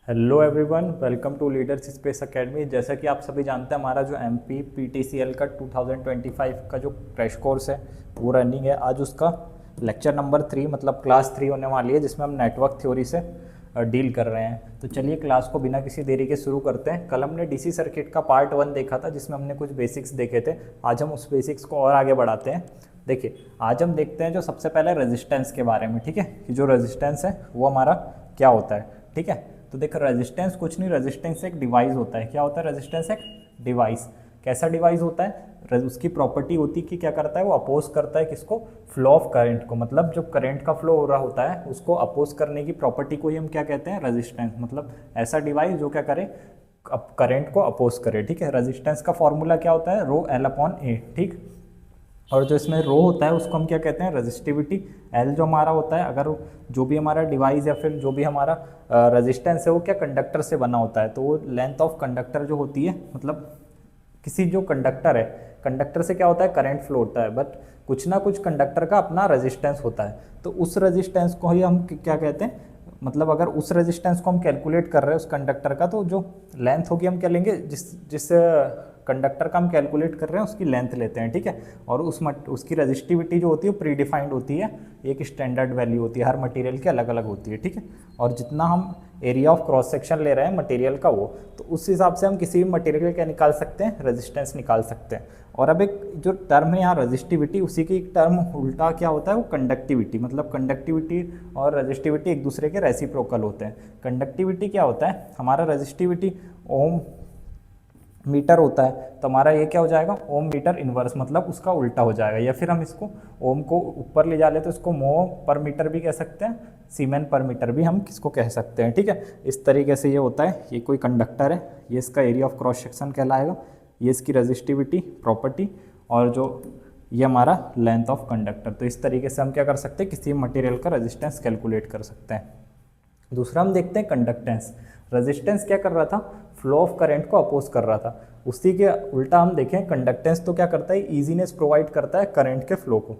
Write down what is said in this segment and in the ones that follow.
Hello everyone, welcome to leaders space academy. जैसा कि आप सभी जानते हैं, हमारा जो एमपी पीटीसीएल का 2025 का जो क्रैश कोर्स है वो रनिंग है। आज उसका लेक्चर नंबर 3 मतलब क्लास 3 होने वाली है, जिसमें हम नेटवर्क थ्योरी से डील कर रहे हैं। तो चलिए क्लास को बिना किसी देरी के शुरू करते हैं। कल हमने डीसी सर्किट का पार्ट 1 देखा था, जिसमें हमने कुछ बेसिक्स देखे थे। आज हम उस बेसिक्स को और आगे बढ़ाते हैं। देखिए, आज हम देखते हैं जो सबसे पहले रेजिस्टेंस के बारे में, ठीक है, कि जो रेजिस्टेंस है वो हमारा क्या होता है। ठीक है, तो देखो रेजिस्टेंस कुछ नहीं, रेजिस्टेंस एक डिवाइस होता है। क्या होता है रेजिस्टेंस? एक डिवाइस। कैसा डिवाइस होता है? उसकी प्रॉपर्टी होती है कि क्या करता है, वो अपोज करता है किसको? फ्लो ऑफ करंट को। मतलब जो करंट का फ्लो हो रहा होता है उसको अपोज करने की प्रॉपर्टी को ही हम क्या कहते हैं? रेजिस्टेंस। मतलब ऐसा डिवाइस जो क्या करे, करंट को अपोज करे। ठीक है, रेजिस्टेंस का फॉर्मूला क्या होता है? रो एल अपॉन ए। ठीक, और जो इसमें रो होता है उसको हम क्या कहते हैं? रेजिस्टिविटी। एल जो हमारा होता है, अगर जो भी हमारा डिवाइस या फिर जो भी हमारा रेजिस्टेंस है वो क्या कंडक्टर से बना होता है, तो वो लेंथ ऑफ कंडक्टर जो होती है, मतलब किसी जो कंडक्टर है, कंडक्टर से क्या होता है? करंट फ्लो होता है, बट कुछ ना कुछ कंडक्टर का अपना रेजिस्टेंस होता है। तो उस रेजिस्टेंस को ही हम क्या कहते हैं? मतलब अगर उस रेजिस्टेंस को हम कैलकुलेट कर रहे हैं उस कंडक्टर का, तो जो लेंथ होगी हम क्या लेंगे? जिस कंडक्टर का हम कैलकुलेट कर रहे हैं उसकी लेंथ लेते हैं। ठीक है, और उसकी रेजिस्टिविटी जो होती है वो प्री डिफाइंड होती है, एक स्टैंडर्ड वैल्यू होती है, हर मटेरियल की अलग अलग होती है। ठीक है, और जितना हम एरिया ऑफ क्रॉस सेक्शन ले रहे हैं मटेरियल का, वो तो उस हिसाब से हम किसी भी मटेरियल का निकाल सकते हैं, रेजिस्टेंस निकाल सकते हैं। और अब एक जो टर्म है यहाँ रेजिस्टिविटी, उसी की एक टर्म उल्टा क्या होता है? वो कंडक्टिविटी। मतलब कंडक्टिविटी और रेजिस्टिविटी एक दूसरे के रेसिप्रोकल होते हैं। कंडक्टिविटी क्या होता है? हमारा रेजिस्टिविटी ओम मीटर होता है, तो हमारा ये क्या हो जाएगा? ओम मीटर इनवर्स, मतलब उसका उल्टा हो जाएगा। या फिर हम इसको ओम को ऊपर ले जा ले तो इसको मोह पर मीटर भी कह सकते हैं, सीमेन पर मीटर भी हम किसको कह सकते हैं। ठीक है, इस तरीके से ये होता है। ये कोई कंडक्टर है, ये इसका एरिया ऑफ क्रॉस सेक्शन कहलाएगा, ये इसकी रेजिस्टिविटी प्रॉपर्टी, और जो ये हमारा लेंथ ऑफ कंडक्टर। तो इस तरीके से हम क्या कर सकते हैं? किसी मटेरियल का रेजिस्टेंस कैलकुलेट कर सकते हैं। दूसरा हम देखते हैं कंडक्टेंस। रेजिस्टेंस क्या कर रहा था? फ्लो ऑफ करंट को अपोज कर रहा था। उसी के उल्टा हम देखें कंडक्टेंस तो क्या करता है? इजीनेस प्रोवाइड करता है करंट के फ्लो को।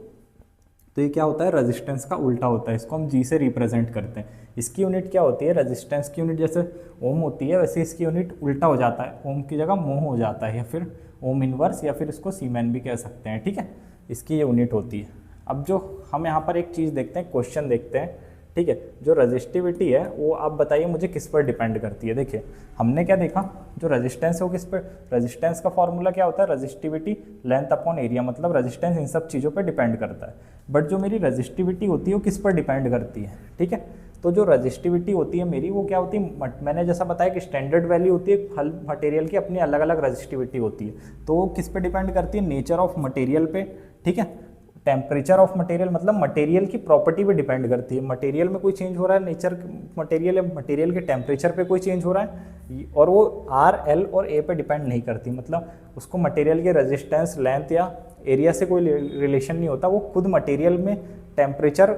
तो ये क्या होता है? रेजिस्टेंस का उल्टा होता है। इसको हम जी से रिप्रेजेंट करते हैं। इसकी यूनिट क्या होती है? रेजिस्टेंस की यूनिट जैसे ओम होती है, वैसे इसकी यूनिट उल्टा हो जाता है, ओम की जगह मोह हो जाता है, या फिर ओम इनवर्स, या फिर इसको सीमेन भी कह सकते हैं। ठीक है, इसकी ये यूनिट होती है। अब जो हम यहाँ पर एक चीज़ देखते हैं, क्वेश्चन देखते हैं। ठीक है, जो रेजिस्टिविटी है वो आप बताइए मुझे किस पर डिपेंड करती है। देखिए, हमने क्या देखा, जो रेजिस्टेंस है वो किस पर? रेजिस्टेंस का फॉर्मूला क्या होता है? Resistivity length upon area. मतलब रेजिस्टेंस इन सब चीज़ों पर डिपेंड करता है। बट जो मेरी रेजिस्टिविटी होती है वो किस पर डिपेंड करती है? ठीक है, तो जो रेजिस्टिविटी होती है मेरी, वो क्या होती है? मैंने जैसा बताया कि स्टैंडर्ड वैल्यू होती है, हर मटेरियल की अपनी अलग अलग रेजिस्टिविटी होती है। तो वो किस पे डिपेंड करती है? नेचर ऑफ मटेरियल पे। ठीक है, टेम्परेचर ऑफ मटेरियल, मतलब मटेरियल की प्रॉपर्टी पे डिपेंड करती है। मटेरियल में कोई चेंज हो रहा है, नेचर मटेरियल या मटेरियल के टेम्परेचर पे कोई चेंज हो रहा है, और वो आर एल और ए पे डिपेंड नहीं करती। मतलब उसको मटेरियल के रेजिस्टेंस लेंथ या एरिया से कोई रिलेशन नहीं होता। वो खुद मटेरियल में टेम्परेचर,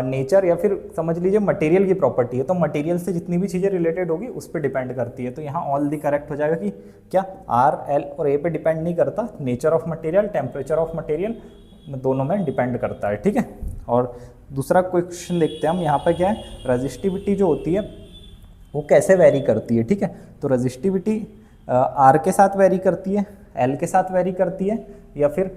नेचर, या फिर समझ लीजिए मटेरियल की प्रॉपर्टी है। तो मटेरियल से जितनी भी चीज़ें रिलेटेड होगी उस पर डिपेंड करती है। तो यहाँ ऑल दी करेक्ट हो जाएगा कि क्या आर एल और ए पे डिपेंड नहीं करता, nature of material, temperature of material दोनों में डिपेंड करता है। ठीक है, और दूसरा क्वेश्चन देखते हैं हम। यहाँ पर क्या है? रेजिस्टिविटी जो होती है वो कैसे वेरी करती है। ठीक है, तो रेजिस्टिविटी आर के साथ वेरी करती है, एल के साथ वेरी करती है, या फिर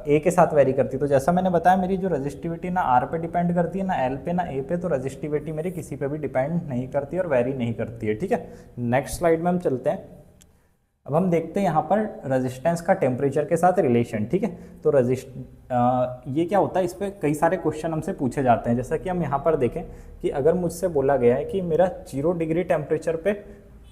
ए के साथ वेरी करती है। तो जैसा मैंने बताया, मेरी जो रेजिस्टिविटी ना आर पे डिपेंड करती है, ना एल पे, ना ए पे। तो रेजिस्टिविटी मेरी किसी पे भी डिपेंड नहीं करती और वेरी नहीं करती है। ठीक है, नेक्स्ट स्लाइड में हम चलते हैं। अब हम देखते हैं यहाँ पर रेजिस्टेंस का टेम्परेचर के साथ रिलेशन। ठीक है, तो ये क्या होता है? इस पर कई सारे क्वेश्चन हमसे पूछे जाते हैं। जैसा कि हम यहाँ पर देखें कि अगर मुझसे बोला गया है कि मेरा 0 डिग्री टेम्परेचर पे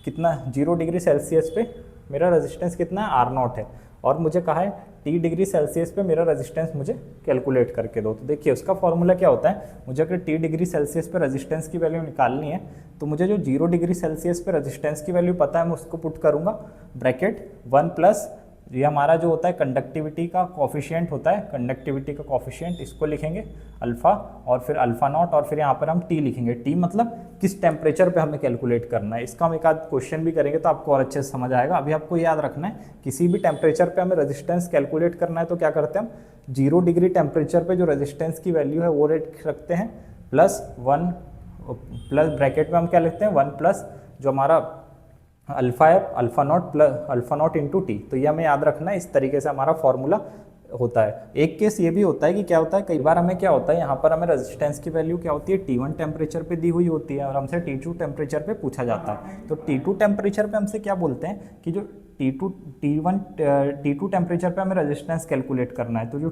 कितना, 0 डिग्री सेल्सियस पे मेरा रेजिस्टेंस कितना है? R0 है, और मुझे कहा है T डिग्री सेल्सियस पे मेरा रेजिस्टेंस मुझे कैलकुलेट करके दो। तो देखिए उसका फॉर्मूला क्या होता है? मुझे अगर T डिग्री सेल्सियस पे रेजिस्टेंस की वैल्यू निकालनी है, तो मुझे जो 0 डिग्री सेल्सियस पे रेजिस्टेंस की वैल्यू पता है, मैं उसको पुट करूँगा ब्रैकेट 1 प्लस ये हमारा जो होता है कंडक्टिविटी का कॉफिशिएंट होता है, कंडक्टिविटी का कॉफिशिएंट, इसको लिखेंगे अल्फ़ा, और फिर अल्फ़ा नॉट, और फिर यहाँ पर हम टी लिखेंगे। टी मतलब किस टेम्परेचर पे हमें कैलकुलेट करना है। इसका हम एक आध क्वेश्चन भी करेंगे तो आपको और अच्छे से समझ आएगा। अभी आपको याद रखना है, किसी भी टेम्परेचर पे हमें रेजिस्टेंस कैलकुलेट करना है तो क्या करते हैं हम? 0 डिग्री टेम्परेचर पे जो रेजिस्टेंस की वैल्यू है वो रेट रखते हैं +1, प्लस ब्रैकेट में हम क्या लिखते हैं 1 प्लस जो हमारा अल्फ़ा है alpha not plus alpha not into T. तो ये हमें याद रखना है, इस तरीके से हमारा फॉर्मूला होता है। एक केस ये भी होता है कि क्या होता है, कई बार हमें क्या होता है, यहाँ पर हमें रेजिस्टेंस की वैल्यू क्या होती है, T1 टेम्परेचर पे दी हुई होती है और हमसे T2 टेम्परेचर पे पूछा जाता है। तो T2 टेम्परेचर पे हमसे क्या बोलते हैं कि जो T2 टेम्परेचर पे हमें रेजिस्टेंस कैलकुलेट करना है। तो जो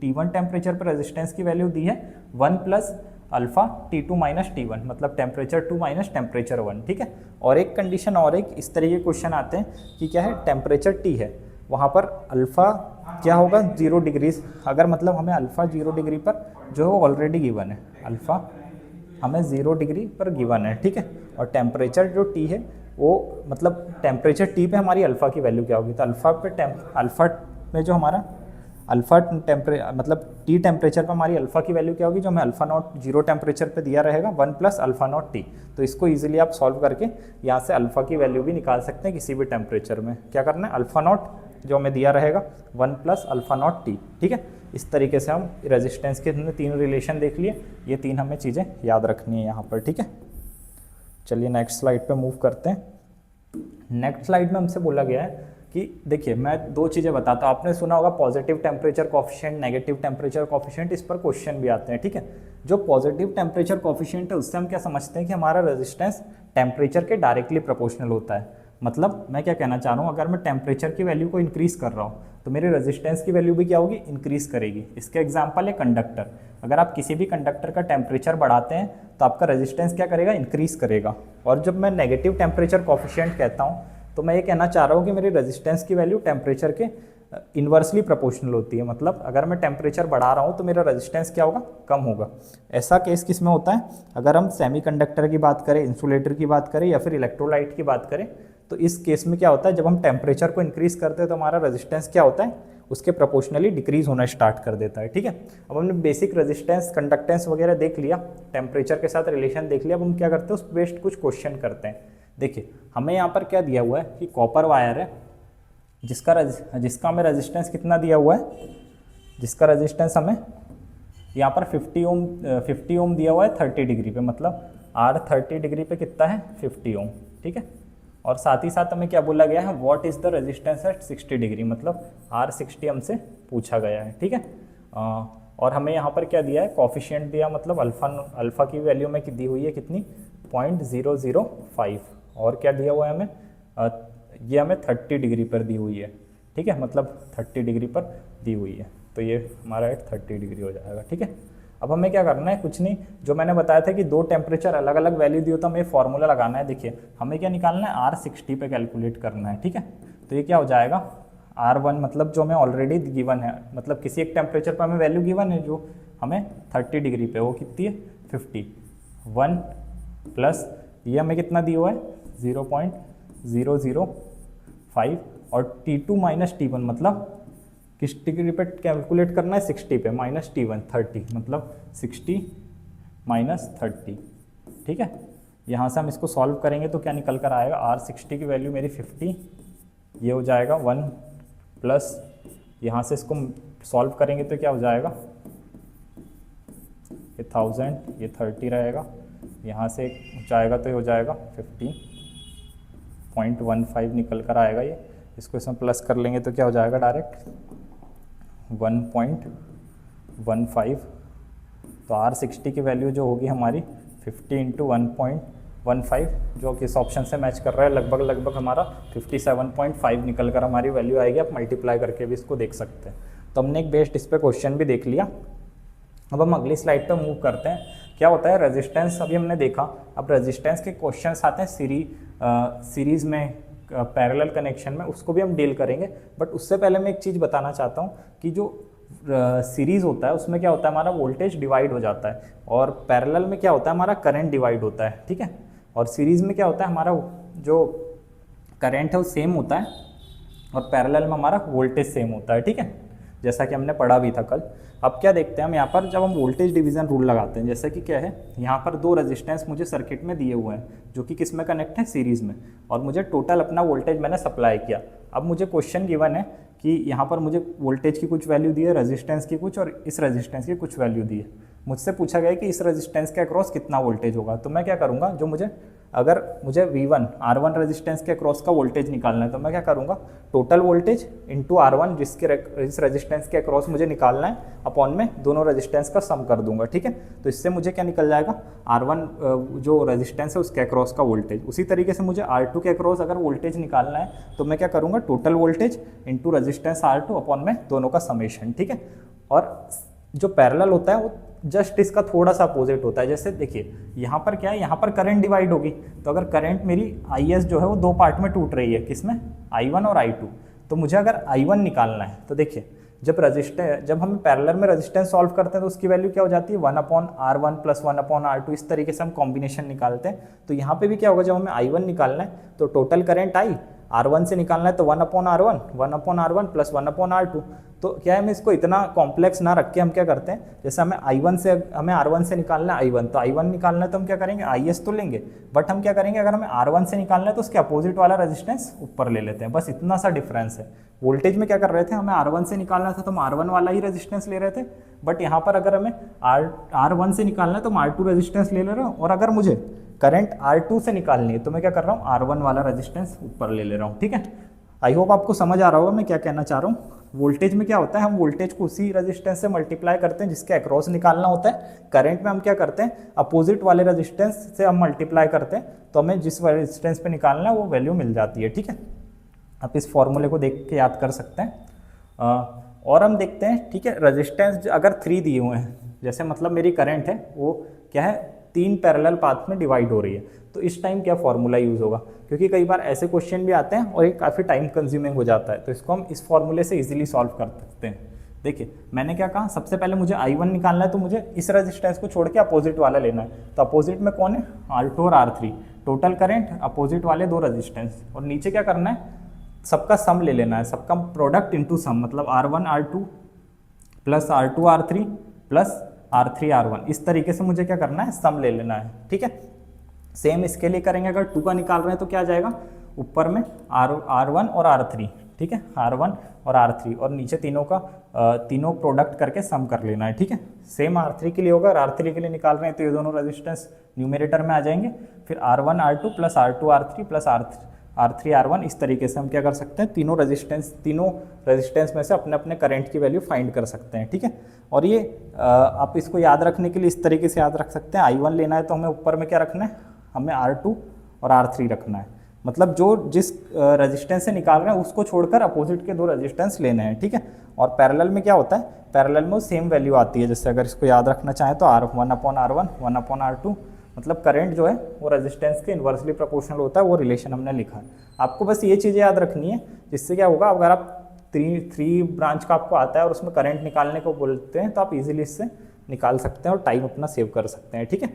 T1 टेम्परेचर पे रेजिस्टेंस की वैल्यू दी है 1 plus alpha T2 minus T1, मतलब टेम्परेचर 2 माइनस टेम्परेचर 1, ठीक है। और एक कंडीशन और एक इस तरीके के क्वेश्चन आते हैं कि क्या है, टेम्परेचर T है, वहाँ पर अल्फ़ा क्या होगा 0 डिग्री, अगर मतलब हमें अल्फ़ा 0 डिग्री पर जो ऑलरेडी गिवन है, अल्फ़ा हमें 0 डिग्री पर गिवन है, ठीक है। और टेम्परेचर जो T है वो मतलब टेम्परेचर T पे हमारी अल्फ़ा की वैल्यू क्या होगी, तो अल्फ़ा में जो हमारा मतलब T टेम्परेचर पर हमारी अल्फ़ा की वैल्यू क्या होगी, जो हमें अल्फ़ा नॉट 0 टेम्परेचर पे दिया रहेगा 1 प्लस अल्फ़ा नॉट T। तो इसको इजीली आप सॉल्व करके यहाँ से अल्फ़ा की वैल्यू भी निकाल सकते हैं किसी भी टेम्परेचर में। क्या करना है, अल्फ़ा नॉट जो हमें दिया रहेगा 1 प्लस अल्फ़ा नॉट T, ठीक है। इस तरीके से हम रेजिस्टेंस के हमने 3 रिलेशन देख लिए, ये 3 हमें चीज़ें याद रखनी है यहाँ पर, ठीक है। चलिए नेक्स्ट स्लाइड पे मूव करते हैं। नेक्स्ट स्लाइड में हमसे बोला गया है कि देखिए मैं 2 चीज़ें बताता हूँ। आपने सुना होगा positive temperature coefficient, negative temperature coefficient, इस पर क्वेश्चन भी आते हैं, ठीक है। जो पॉजिटिव टेम्परेचर कॉफिशिएंट है उससे हम क्या समझते हैं कि हमारा रेजिस्टेंस टेम्परेचर के डायरेक्टली प्रोपोर्शनल होता है। मतलब मैं क्या कहना चाह रहा हूँ, अगर मैं टेम्परेचर की वैल्यू को इंक्रीज कर रहा हूँ तो मेरी रेजिस्टेंस की वैल्यू भी क्या होगी, इंक्रीज करेगी। इसका एग्जांपल है कंडक्टर। अगर आप किसी भी कंडक्टर का टेम्परेचर बढ़ाते हैं तो आपका रेजिस्टेंस क्या करेगा, इंक्रीज करेगा। और जब मैं नेगेटिव टेम्परेचर कॉफिशिएंट कहता हूँ तो मैं ये कहना चाह रहा हूँ कि मेरी रेजिस्टेंस की वैल्यू टेम्परेचर के इन्वर्सली प्रोपोर्शनल होती है। मतलब अगर मैं टेम्परेचर बढ़ा रहा हूँ तो मेरा रेजिस्टेंस क्या होगा, कम होगा। ऐसा केस किस में होता है, अगर हम सेमीकंडक्टर की बात करें, इंसुलेटर की बात करें या फिर इलेक्ट्रोलाइट की बात करें, तो इस केस में क्या होता है, जब हम टेम्परेचर को इंक्रीज करते हैं तो हमारा रेजिस्टेंस क्या होता है, उसके प्रोपोर्शनली डिक्रीज होना स्टार्ट कर देता है, ठीक है। अब हमने बेसिक रेजिस्टेंस, कंडक्टेंस वगैरह देख लिया, टेम्परेचर के साथ रिलेशन देख लिया। अब हम क्या करते हैं, उस बेस्ड कुछ क्वेश्चन करते हैं। देखिए हमें यहाँ पर क्या दिया हुआ है कि कॉपर वायर है जिसका हमें रेजिस्टेंस कितना दिया हुआ है, जिसका रेजिस्टेंस हमें यहाँ पर 50 ओम दिया हुआ है 30 डिग्री पे, मतलब R 30 डिग्री पे कितना है 50 ओम, ठीक है। और साथ ही साथ हमें क्या बोला गया है, what is the resistance at 60 degree, मतलब R 60 हमसे पूछा गया है, ठीक है। और हमें यहाँ पर क्या दिया है, कॉफिशिएंट दिया, मतलब अल्फ़ा की वैल्यू में दी हुई है कितनी 0.005। और क्या दिया हुआ है हमें, ये हमें 30 डिग्री पर दी हुई है, ठीक है, मतलब 30 डिग्री पर दी हुई है। तो ये हमारा एट 30 डिग्री हो जाएगा, ठीक है। अब हमें क्या करना है, कुछ नहीं, जो मैंने बताया था कि 2 टेम्परेचर अलग अलग वैल्यू दी हो तो हमें फॉर्मूला लगाना है। देखिए हमें क्या निकालना है, R 60 पे कैलकुलेट करना है, ठीक है। तो ये क्या हो जाएगा, R1 मतलब जो हमें ऑलरेडी गिवन है, मतलब किसी एक टेम्परेचर पर हमें वैल्यू गिवन है जो हमें 30 डिग्री पे, वो कितनी है 50, 1 प्लस ये हमें कितना दिया हुआ है 0.005, और T2 माइनस T1 मतलब किस डिग्री पे कैलकुलेट करना है, 60 पे, माइनस T1 30, मतलब 60 माइनस 30, ठीक है। यहाँ से हम इसको सॉल्व करेंगे तो क्या निकल कर आएगा, R 60 की वैल्यू मेरी 50, ये हो जाएगा 1 प्लस, यहाँ से इसको सॉल्व करेंगे तो क्या हो जाएगा, ये 1000, ये 30 रहेगा, यहाँ से जाएगा तो ये हो जाएगा 15.15 निकल कर आएगा। ये इसको इसमें प्लस कर लेंगे तो क्या हो जाएगा, डायरेक्ट 1.15। तो R 60 की वैल्यू जो होगी हमारी 50 इंटू 1.15, जो कि इस ऑप्शन से मैच कर रहा है, लगभग हमारा 57.5 निकल कर हमारी वैल्यू आएगी। आप मल्टीप्लाई करके भी इसको देख सकते हैं। तो हमने एक बेस्ड इस पर क्वेश्चन भी देख लिया। अब हम अगली स्लाइड पर मूव करते हैं। क्या होता है रेजिस्टेंस, अभी हमने देखा। अब रेजिस्टेंस के क्वेश्चंस आते हैं सीरीज़ में, पैरेलल कनेक्शन में, उसको भी हम डील करेंगे। बट उससे पहले मैं एक चीज़ बताना चाहता हूँ कि जो सीरीज़ होता है उसमें क्या होता है, हमारा वोल्टेज डिवाइड हो जाता है, और पैरेलल में क्या होता है, हमारा करंट डिवाइड होता है, ठीक है। और सीरीज़ में क्या होता है, हमारा जो करंट है वो सेम होता है, और पैरेलल में हमारा वोल्टेज सेम होता है, ठीक है, जैसा कि हमने पढ़ा भी था कल। अब क्या देखते हैं हम यहाँ पर, जब हम वोल्टेज डिवीज़न रूल लगाते हैं, जैसे कि क्या है, यहाँ पर 2 रेजिस्टेंस मुझे सर्किट में दिए हुए हैं जो कि किस में कनेक्ट है, सीरीज़ में, और मुझे टोटल अपना वोल्टेज मैंने सप्लाई किया। अब मुझे क्वेश्चन गिवन है कि यहाँ पर मुझे वोल्टेज की कुछ वैल्यू दी है, रेजिस्टेंस की कुछ, और इस रेजिस्टेंस की कुछ वैल्यू दी है। मुझसे पूछा गया कि इस रेजिस्टेंस के अक्रॉस कितना वोल्टेज होगा। तो मैं क्या करूँगा, जो मुझे अगर मुझे V1 R1 रेजिस्टेंस के अक्रॉस का वोल्टेज निकालना है तो मैं क्या करूँगा, टोटल वोल्टेज इंटू R1 इस रेजिस्टेंस के अक्रॉस मुझे निकालना है, अपॉन में दोनों रेजिस्टेंस का सम कर दूंगा। ठीक है, तो इससे मुझे क्या निकल जाएगा, R1 जो रेजिस्टेंस है उसके अक्रॉस का वोल्टेज। उसी तरीके से मुझे R2 के अक्रॉस अगर वोल्टेज निकालना है तो मैं क्या करूँगा, total voltage into resistance R2 upon में दोनों का समेशन। ठीक है, और जो पैरेलल होता है वो जस्ट इसका थोड़ा सा अपोजिट होता है। जैसे देखिए यहाँ पर क्या है, यहाँ पर करंट डिवाइड होगी, तो अगर करंट मेरी IS जो है वो दो पार्ट में टूट रही है, किसमें, I1 और I2। तो मुझे अगर I1 निकालना है तो देखिए जब हम पैरेलल में रेजिस्टेंस सॉल्व करते हैं तो उसकी वैल्यू क्या हो जाती है, 1/R1 + 1/R2, इस तरीके से हम कॉम्बिनेशन निकालते हैं। तो यहाँ पे भी क्या होगा, जब हमें I1 निकालना है तो टोटल करंट R1 से निकालना है तो 1/R1 + 1/R2। तो क्या है, हमें इसको इतना कॉम्प्लेक्स ना रख के हम क्या करते हैं, जैसे हमें R1 से निकालना है I1, तो I1 निकालना है तो हम क्या करेंगे, IS तो लेंगे, बट हम क्या करेंगे, अगर हमें R1 से निकालना है तो उसके अपोजिट वाला रेजिस्टेंस ऊपर ले लेते हैं। बस इतना सा डिफरेंस है। वोल्टेज में क्या कर रहे थे, हमें R1 से निकालना था तो हम R1 वाला ही रेजिस्टेंस ले रहे थे, बट यहाँ पर अगर हमें R1 से निकालना है तो हम R2 रेजिस्टेंस ले रहे हो, और अगर मुझे करंट R2 से निकालनी है तो मैं क्या कर रहा हूँ, R1 वाला रेजिस्टेंस ऊपर ले रहा हूँ। ठीक है, आई होप आपको समझ आ रहा होगा मैं क्या कहना चाह रहा हूँ। वोल्टेज में क्या होता है, हम वोल्टेज को उसी रेजिस्टेंस से मल्टीप्लाई करते हैं जिसके अक्रॉस निकालना होता है। करंट में हम क्या करते हैं, अपोजिट वाले रेजिस्टेंस से हम मल्टीप्लाई करते हैं, तो हमें जिस रेजिस्टेंस पे निकालना है वो वैल्यू मिल जाती है। ठीक है, आप इस फॉर्मूले को देख के याद कर सकते हैं। और हम देखते हैं, ठीक है, रेजिस्टेंस अगर 3 दिए हुए हैं, जैसे मतलब मेरी करंट है वो क्या है, 3 पैरेलल पाथ में डिवाइड हो रही है, तो इस टाइम क्या फॉर्मूला यूज़ होगा, क्योंकि कई बार ऐसे क्वेश्चन भी आते हैं और ये काफ़ी टाइम कंज्यूमिंग हो जाता है, तो इसको हम इस फॉर्मूले से इजीली सॉल्व कर सकते हैं। देखिए मैंने क्या कहा, सबसे पहले मुझे I1 निकालना है तो मुझे इस रेजिस्टेंस को छोड़ के अपोजिट वाला लेना है, तो अपोजिट में कौन है, R2 और R3, टोटल करंट अपोजिट वाले दो रेजिस्टेंस, और नीचे क्या करना है, सबका सम ले लेना है, सबका प्रोडक्ट इंटू सम, मतलब R1 R2 + R2 R3 + R3 R1, इस तरीके से मुझे क्या करना है, सम ले लेना है। ठीक है, सेम इसके लिए करेंगे, अगर 2 का निकाल रहे हैं तो क्या आ जाएगा, ऊपर में R1 और R3, ठीक है, R1 और R3, और नीचे तीनों प्रोडक्ट करके सम कर लेना है। ठीक है, सेम R3 के लिए होगा, और R3 के लिए निकाल रहे हैं तो ये दोनों रेजिस्टेंस न्यूमरेटर में आ जाएंगे, फिर R1 R2 + R2 R3 + R3 R1, इस तरीके से हम क्या कर सकते हैं, तीनों रेजिस्टेंस में से अपने अपने करंट की वैल्यू फाइंड कर सकते हैं। ठीक है, और ये आप इसको याद रखने के लिए इस तरीके से याद रख सकते हैं, I1 लेना है तो हमें ऊपर में क्या रखना है, हमें R2 और R3 रखना है, मतलब जिस रेजिस्टेंस से निकाल रहे हैं उसको छोड़कर अपोजिट के दो रेजिस्टेंस लेने हैं। ठीक है, और पैरेलल में क्या होता है, पैरेलल में सेम वैल्यू आती है, जैसे अगर इसको याद रखना चाहें तो 1/R1 1/R2, मतलब करंट जो है वो रेजिस्टेंस के इन्वर्सली प्रोपोर्शनल होता है, वो रिलेशन हमने लिखा है। आपको बस ये चीज़ें याद रखनी है, जिससे क्या होगा, अगर आप थ्री ब्रांच का आपको आता है और उसमें करंट निकालने को बोलते हैं तो आप इजीली इससे निकाल सकते हैं और टाइम अपना सेव कर सकते हैं। ठीक है,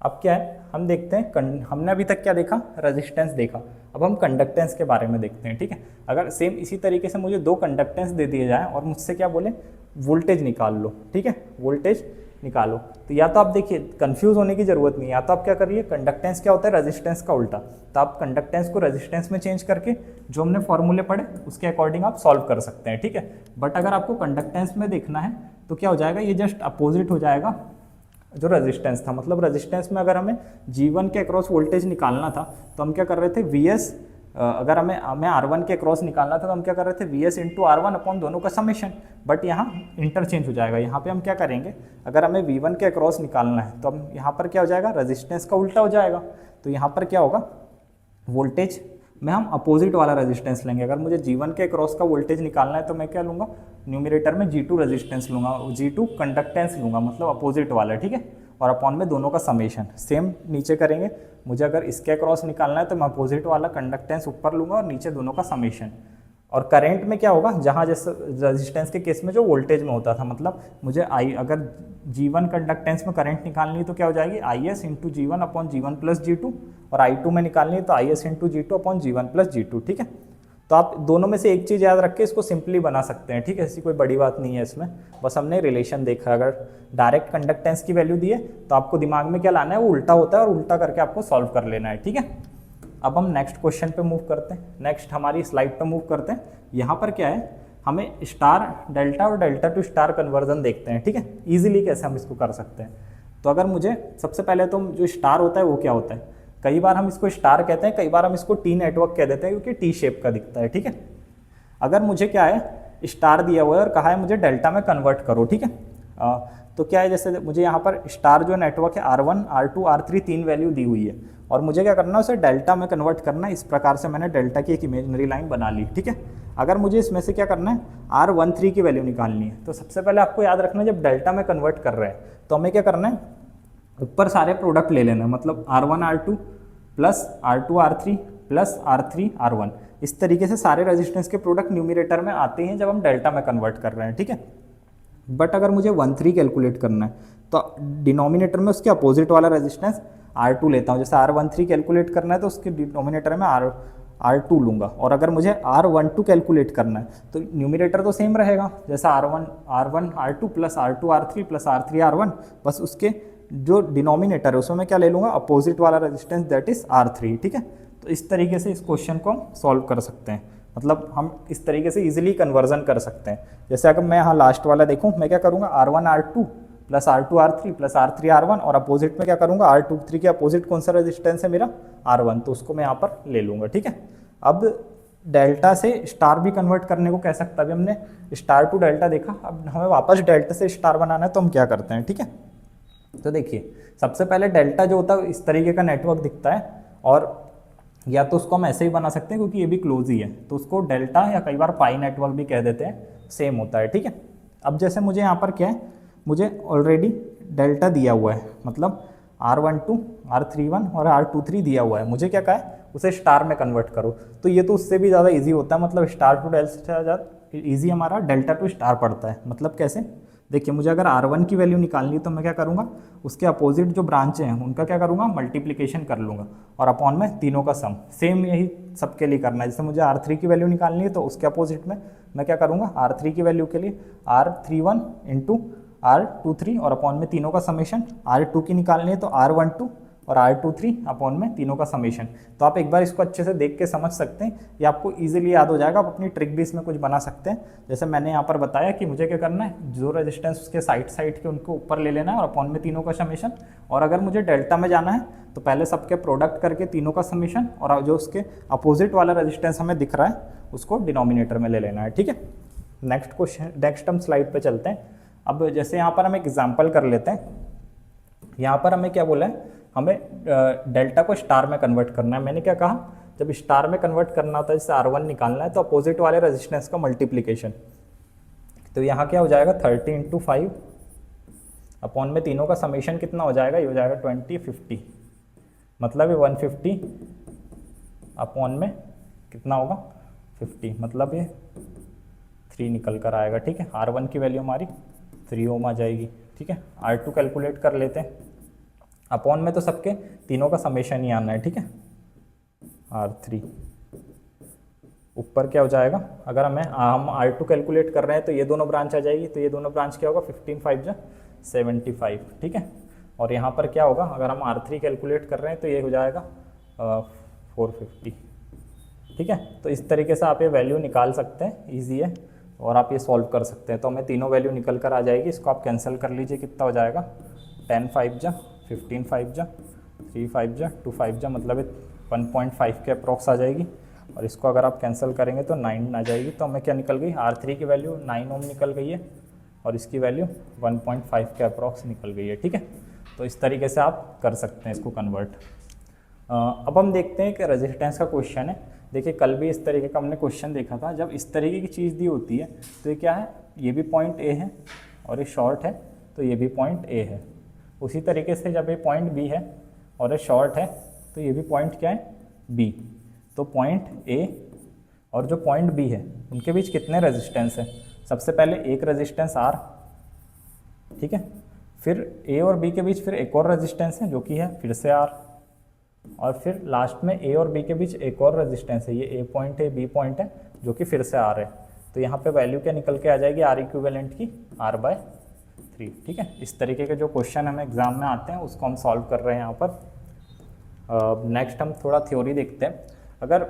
अब क्या है, हम देखते हैं, हमने अभी तक क्या देखा, रेजिस्टेंस देखा, अब हम कंडक्टेंस के बारे में देखते हैं। ठीक है, अगर सेम इसी तरीके से मुझे 2 कंडक्टेंस दे दिए जाएँ और मुझसे क्या बोले, वोल्टेज निकाल लो, ठीक है, वोल्टेज निकालो, तो या तो आप देखिए कंफ्यूज होने की जरूरत नहीं है, या तो आप क्या करिए, कंडक्टेंस क्या होता है, रेजिस्टेंस का उल्टा, तो आप कंडक्टेंस को रेजिस्टेंस में चेंज करके जो हमने फॉर्मूले पढ़े उसके अकॉर्डिंग आप सॉल्व कर सकते हैं। ठीक है, बट अगर आपको कंडक्टेंस में देखना है तो क्या हो जाएगा, ये जस्ट अपोजिट हो जाएगा जो रेजिस्टेंस था, मतलब रेजिस्टेंस में अगर हमें G1 के अक्रॉस वोल्टेज निकालना था तो हम क्या कर रहे थे, VS, अगर हमें R1 के अक्रॉस निकालना था तो हम क्या कर रहे थे, VS × R1 अपॉन दोनों का समेशन, बट यहाँ इंटरचेंज हो जाएगा। यहाँ पे हम क्या करेंगे, अगर हमें V1 के अक्रॉस निकालना है तो हम यहाँ पर क्या हो जाएगा, रेजिस्टेंस का उल्टा हो जाएगा, तो यहाँ पर क्या होगा, वोल्टेज में हम अपोजिट वाला रेजिस्टेंस लेंगे। अगर मुझे G1 के अक्रॉस का वोल्टेज निकालना है तो मैं क्या लूँगा, न्यूमरेटर में G2 रेजिस्टेंस लूँगा, G2 कंडक्टेंस लूँगा, मतलब अपोजिट वाला। ठीक है, और अपॉन में दोनों का समेशन सेम नीचे करेंगे। मुझे अगर इसके अक्रॉस निकालना है तो मैं अपोजिट वाला कंडक्टेंस ऊपर लूँगा और नीचे दोनों का समेशन। और करंट में क्या होगा, जहाँ जैसे रेजिस्टेंस के केस में जो वोल्टेज में होता था, मतलब मुझे अगर G1 कंडक्टेंस में करंट निकालनी है तो क्या हो जाएगी, IS × G1 upon G1 + G2, और I2 में निकालनी है तो IS × G2 upon G1 + G2। ठीक है, तो आप दोनों में से एक चीज़ याद रख के इसको सिंपली बना सकते हैं। ठीक है, ऐसी कोई बड़ी बात नहीं है इसमें, बस हमने रिलेशन देखा। अगर डायरेक्ट कंडक्टेंस की वैल्यू दी है तो आपको दिमाग में क्या लाना है, वो उल्टा होता है और उल्टा करके आपको सॉल्व कर लेना है। ठीक है, अब हम नेक्स्ट क्वेश्चन पे मूव करते हैं, नेक्स्ट हमारी स्लाइड पे मूव करते हैं। यहाँ पर क्या है, हमें स्टार डेल्टा और डेल्टा टू स्टार कन्वर्जन देखते हैं। ठीक है, ईजिली कैसे हम इसको कर सकते हैं। तो अगर मुझे सबसे पहले तो जो स्टार होता है वो क्या होता है, कई बार हम इसको स्टार कहते हैं, कई बार हम इसको टी नेटवर्क कह देते हैं क्योंकि टी शेप का दिखता है, ठीक है। अगर मुझे क्या है स्टार दिया हुआ है और कहा है मुझे डेल्टा में कन्वर्ट करो, ठीक है। तो क्या है, जैसे मुझे यहाँ पर स्टार जो नेटवर्क है R1, R2, R3 3 वैल्यू दी हुई है और मुझे क्या करना है उसे डेल्टा में कन्वर्ट करना है। इस प्रकार से मैंने डेल्टा की एक इमेजिनरी लाइन बना ली, ठीक है। अगर मुझे इसमें से क्या करना है R13 की वैल्यू निकालनी है, तो सबसे पहले आपको याद रखना है जब डेल्टा में कन्वर्ट कर रहे हैं तो हमें क्या करना है ऊपर सारे प्रोडक्ट ले लेना है, मतलब R1 R2 plus R2 R3 plus R3 R1। इस तरीके से सारे रेजिस्टेंस के प्रोडक्ट न्यूमिनेटर में आते हैं जब हम डेल्टा में कन्वर्ट कर रहे हैं, ठीक है। बट अगर मुझे 13 कैलकुलेट करना है तो डिनोमिनेटर में उसके अपोजिट वाला रेजिस्टेंस R2 लेता हूँ। जैसे R13 कैलकुलेट करना है तो उसके डिनोमिनेटर में R2 लूँगा, और अगर मुझे R12 कैलकुलेट करना है तो न्यूमिनेटर तो सेम रहेगा, जैसा R1 R2 plus R2 R3 plus R3 R1, बस उसके जो डिनोमिनेटर है उसमें मैं क्या ले लूँगा अपोजिट वाला रेजिस्टेंस, दैट इज़ R3, ठीक है। तो इस तरीके से इस क्वेश्चन को हम सॉल्व कर सकते हैं, मतलब हम इस तरीके से इजीली कन्वर्जन कर सकते हैं। जैसे अगर मैं यहाँ लास्ट वाला देखूँ, मैं क्या करूँगा R1 R2 plus R2 R3 plus R3 R1, और अपोजिट में क्या करूँगा R2 3 के अपोजिट कौन सा रेजिस्टेंस है मेरा R1, तो उसको मैं यहाँ पर ले लूँगा, ठीक है। अब डेल्टा से स्टार भी कन्वर्ट करने को कह सकता है। अभी हमने स्टार टू डेल्टा देखा, अब हमें वापस डेल्टा से स्टार बनाना है, तो हम क्या करते हैं, ठीक है। तो देखिए सबसे पहले डेल्टा जो होता है इस तरीके का नेटवर्क दिखता है, और या तो उसको हम ऐसे ही बना सकते हैं क्योंकि ये भी क्लोज ही है, तो उसको डेल्टा या कई बार पाई नेटवर्क भी कह देते हैं, सेम होता है, ठीक है। अब जैसे मुझे यहाँ पर क्या है, मुझे ऑलरेडी डेल्टा दिया हुआ है, मतलब R12 R31 और R23 दिया हुआ है, मुझे क्या कहा है उसे स्टार में कन्वर्ट करो, तो ये तो उससे भी ज़्यादा इजी होता है, मतलब स्टार टू डेल्टा ईजी हमारा डेल्टा टू स्टार पड़ता है। मतलब कैसे, देखिए मुझे अगर R1 की वैल्यू निकालनी तो मैं क्या करूँगा उसके अपोजिट जो ब्रांचें हैं उनका क्या करूँगा मल्टीप्लिकेशन कर लूँगा, और अपॉन में तीनों का सम। सेम यही सबके लिए करना है। जैसे मुझे R3 की वैल्यू निकालनी है तो उसके अपोजिट में मैं क्या करूँगा R3 की वैल्यू के लिए R31 इंटू R23 और अपॉन में तीनों का समेशन। R2 की निकालनी है तो R12 और R23 अपॉन में तीनों का समेशन। तो आप एक बार इसको अच्छे से देख के समझ सकते हैं, ये आपको इजीली याद हो जाएगा। आप अपनी ट्रिक भी इसमें कुछ बना सकते हैं, जैसे मैंने यहाँ पर बताया कि मुझे क्या करना है, जो रेजिस्टेंस उसके साइड के उनको ऊपर ले लेना है और अपॉन में तीनों का समेशन। और अगर मुझे डेल्टा में जाना है तो पहले सबके प्रोडक्ट करके तीनों का समेशन, और जो उसके अपोजिट वाला रेजिस्टेंस हमें दिख रहा है उसको डिनोमिनेटर में ले लेना है, ठीक है। नेक्स्ट क्वेश्चन, नेक्स्ट हम स्लाइड पर चलते हैं। अब जैसे यहाँ पर हम एक एग्जाम्पल कर लेते हैं। यहाँ पर हमें क्या बोला है, हमें डेल्टा को स्टार में कन्वर्ट करना है। मैंने क्या कहा, जब स्टार में कन्वर्ट करना होता है जैसे R1 निकालना है तो अपोजिट वाले रेजिस्टेंस का मल्टीप्लिकेशन। तो यहाँ क्या हो जाएगा 30 इंटू 5 अपॉन में तीनों का समेशन कितना हो जाएगा, ये हो जाएगा 20 50, मतलब ये 150 अपॉन में कितना होगा 50, मतलब ये 3 निकल कर आएगा, ठीक है। R1 की वैल्यू हमारी 3 ओम आ जाएगी, ठीक है। R2 कैलकुलेट कर लेते हैं, अपॉन में तो सबके तीनों का समेशन ही आना है, ठीक है। R3 ऊपर क्या हो जाएगा, अगर हम R2 कैलकुलेट कर रहे हैं तो ये दोनों ब्रांच आ जाएगी, तो ये दोनों ब्रांच क्या होगा 15 5 जा 75, ठीक है। और यहाँ पर क्या होगा, अगर हम R3 कैलकुलेट कर रहे हैं तो ये हो जाएगा 450, ठीक है। तो इस तरीके से आप ये वैल्यू निकाल सकते हैं, ईजी है, और आप ये सॉल्व कर सकते हैं। तो हमें तीनों वैल्यू निकल कर आ जाएगी, इसको आप कैंसिल कर लीजिए, कितना हो जाएगा 10 5 जा 15 5 जा 3 5 जा 2 5 जा, मतलब 1.5 के अप्रॉक्स आ जाएगी। और इसको अगर आप कैंसिल करेंगे तो 9 आ जाएगी। तो हमें क्या निकल गई, R3 की वैल्यू 9 ओम निकल गई है और इसकी वैल्यू 1.5 के अप्रॉक्स निकल गई है, ठीक है। तो इस तरीके से आप कर सकते हैं इसको कन्वर्ट। अब हम देखते हैं कि रेजिस्टेंस का क्वेश्चन है। देखिए कल भी इस तरीके का हमने क्वेश्चन देखा था। जब इस तरीके की चीज़ दी होती है तो ये क्या है, ये भी पॉइंट A है और ये शॉर्ट है, तो ये भी पॉइंट A है। उसी तरीके से जब ये पॉइंट B है और ये शॉर्ट है तो ये भी पॉइंट क्या है B। तो पॉइंट A और जो पॉइंट B है उनके बीच कितने रेजिस्टेंस है, सबसे पहले एक रेजिस्टेंस R, ठीक है। फिर A और B के बीच फिर एक और रेजिस्टेंस है जो कि है फिर से R, और फिर लास्ट में A और B के बीच एक और रेजिस्टेंस है, ये A पॉइंट है B पॉइंट है जो कि फिर से R है। तो यहाँ पे वैल्यू क्या निकल के आ जाएगी, R इक्विवेलेंट की R/3, ठीक है। इस तरीके के जो क्वेश्चन हमें एग्जाम में आते हैं उसको हम सॉल्व कर रहे हैं यहाँ पर। नेक्स्ट हम थोड़ा थ्योरी देखते हैं। अगर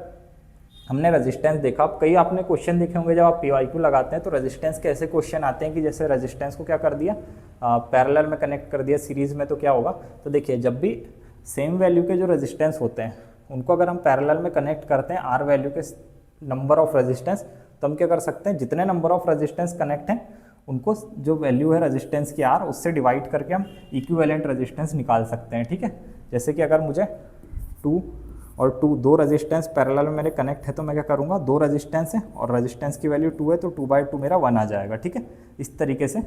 हमने रेजिस्टेंस देखा, अब कई आपने क्वेश्चन देखे होंगे जब आप PYQ लगाते हैं तो रेजिस्टेंस के ऐसे क्वेश्चन आते हैं कि जैसे रेजिस्टेंस को क्या कर दिया पैरेलल में कनेक्ट कर दिया सीरीज़ में, तो क्या होगा। तो देखिए जब भी सेम वैल्यू के जो रेजिस्टेंस होते हैं उनको अगर हम पैरेलल में कनेक्ट करते हैं आर वैल्यू के नंबर ऑफ रेजिस्टेंस, तो हम क्या कर सकते हैं, जितने नंबर ऑफ रेजिस्टेंस कनेक्ट हैं उनको जो वैल्यू है रेजिस्टेंस की आर उससे डिवाइड करके हम इक्विवेलेंट रेजिस्टेंस निकाल सकते हैं। ठीक है, जैसे कि अगर मुझे 2 और 2 दो रेजिस्टेंस पैरेलल में मेरे कनेक्ट है तो मैं क्या करूँगा, 2 रेजिस्टेंस है और रेजिस्टेंस की वैल्यू 2 है तो 2/2 मेरा 1 आ जाएगा। ठीक है, इस तरीके से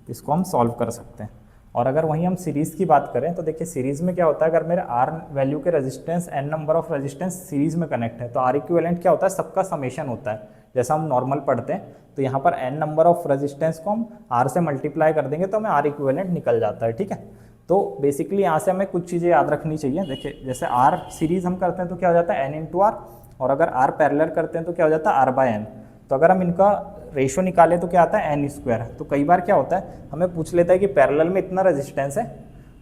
इसको हम सॉल्व कर सकते हैं। और अगर वहीं हम सीरीज़ की बात करें तो देखिए सीरीज़ में क्या होता है, अगर मेरे आर वैल्यू के resistance n number of resistance series में कनेक्ट है तो आर इक्विवेलेंट क्या होता है, सबका समेशन होता है। जैसा हम नॉर्मल पढ़ते हैं तो यहाँ पर n नंबर ऑफ रेजिस्टेंस को हम r से मल्टीप्लाई कर देंगे तो हमें आर इक्विवेलेंट निकल जाता है। ठीक है, तो बेसिकली यहाँ से हमें कुछ चीज़ें याद रखनी चाहिए। देखिए जैसे r सीरीज़ हम करते हैं तो क्या हो जाता है n इंटू आर, और अगर r पैरेलल करते हैं तो क्या हो जाता है r/n। तो अगर हम इनका रेशो निकालें तो क्या आता है n²। तो कई बार क्या होता है, हमें पूछ लेता है कि पैरेलल में इतना रेजिस्टेंस है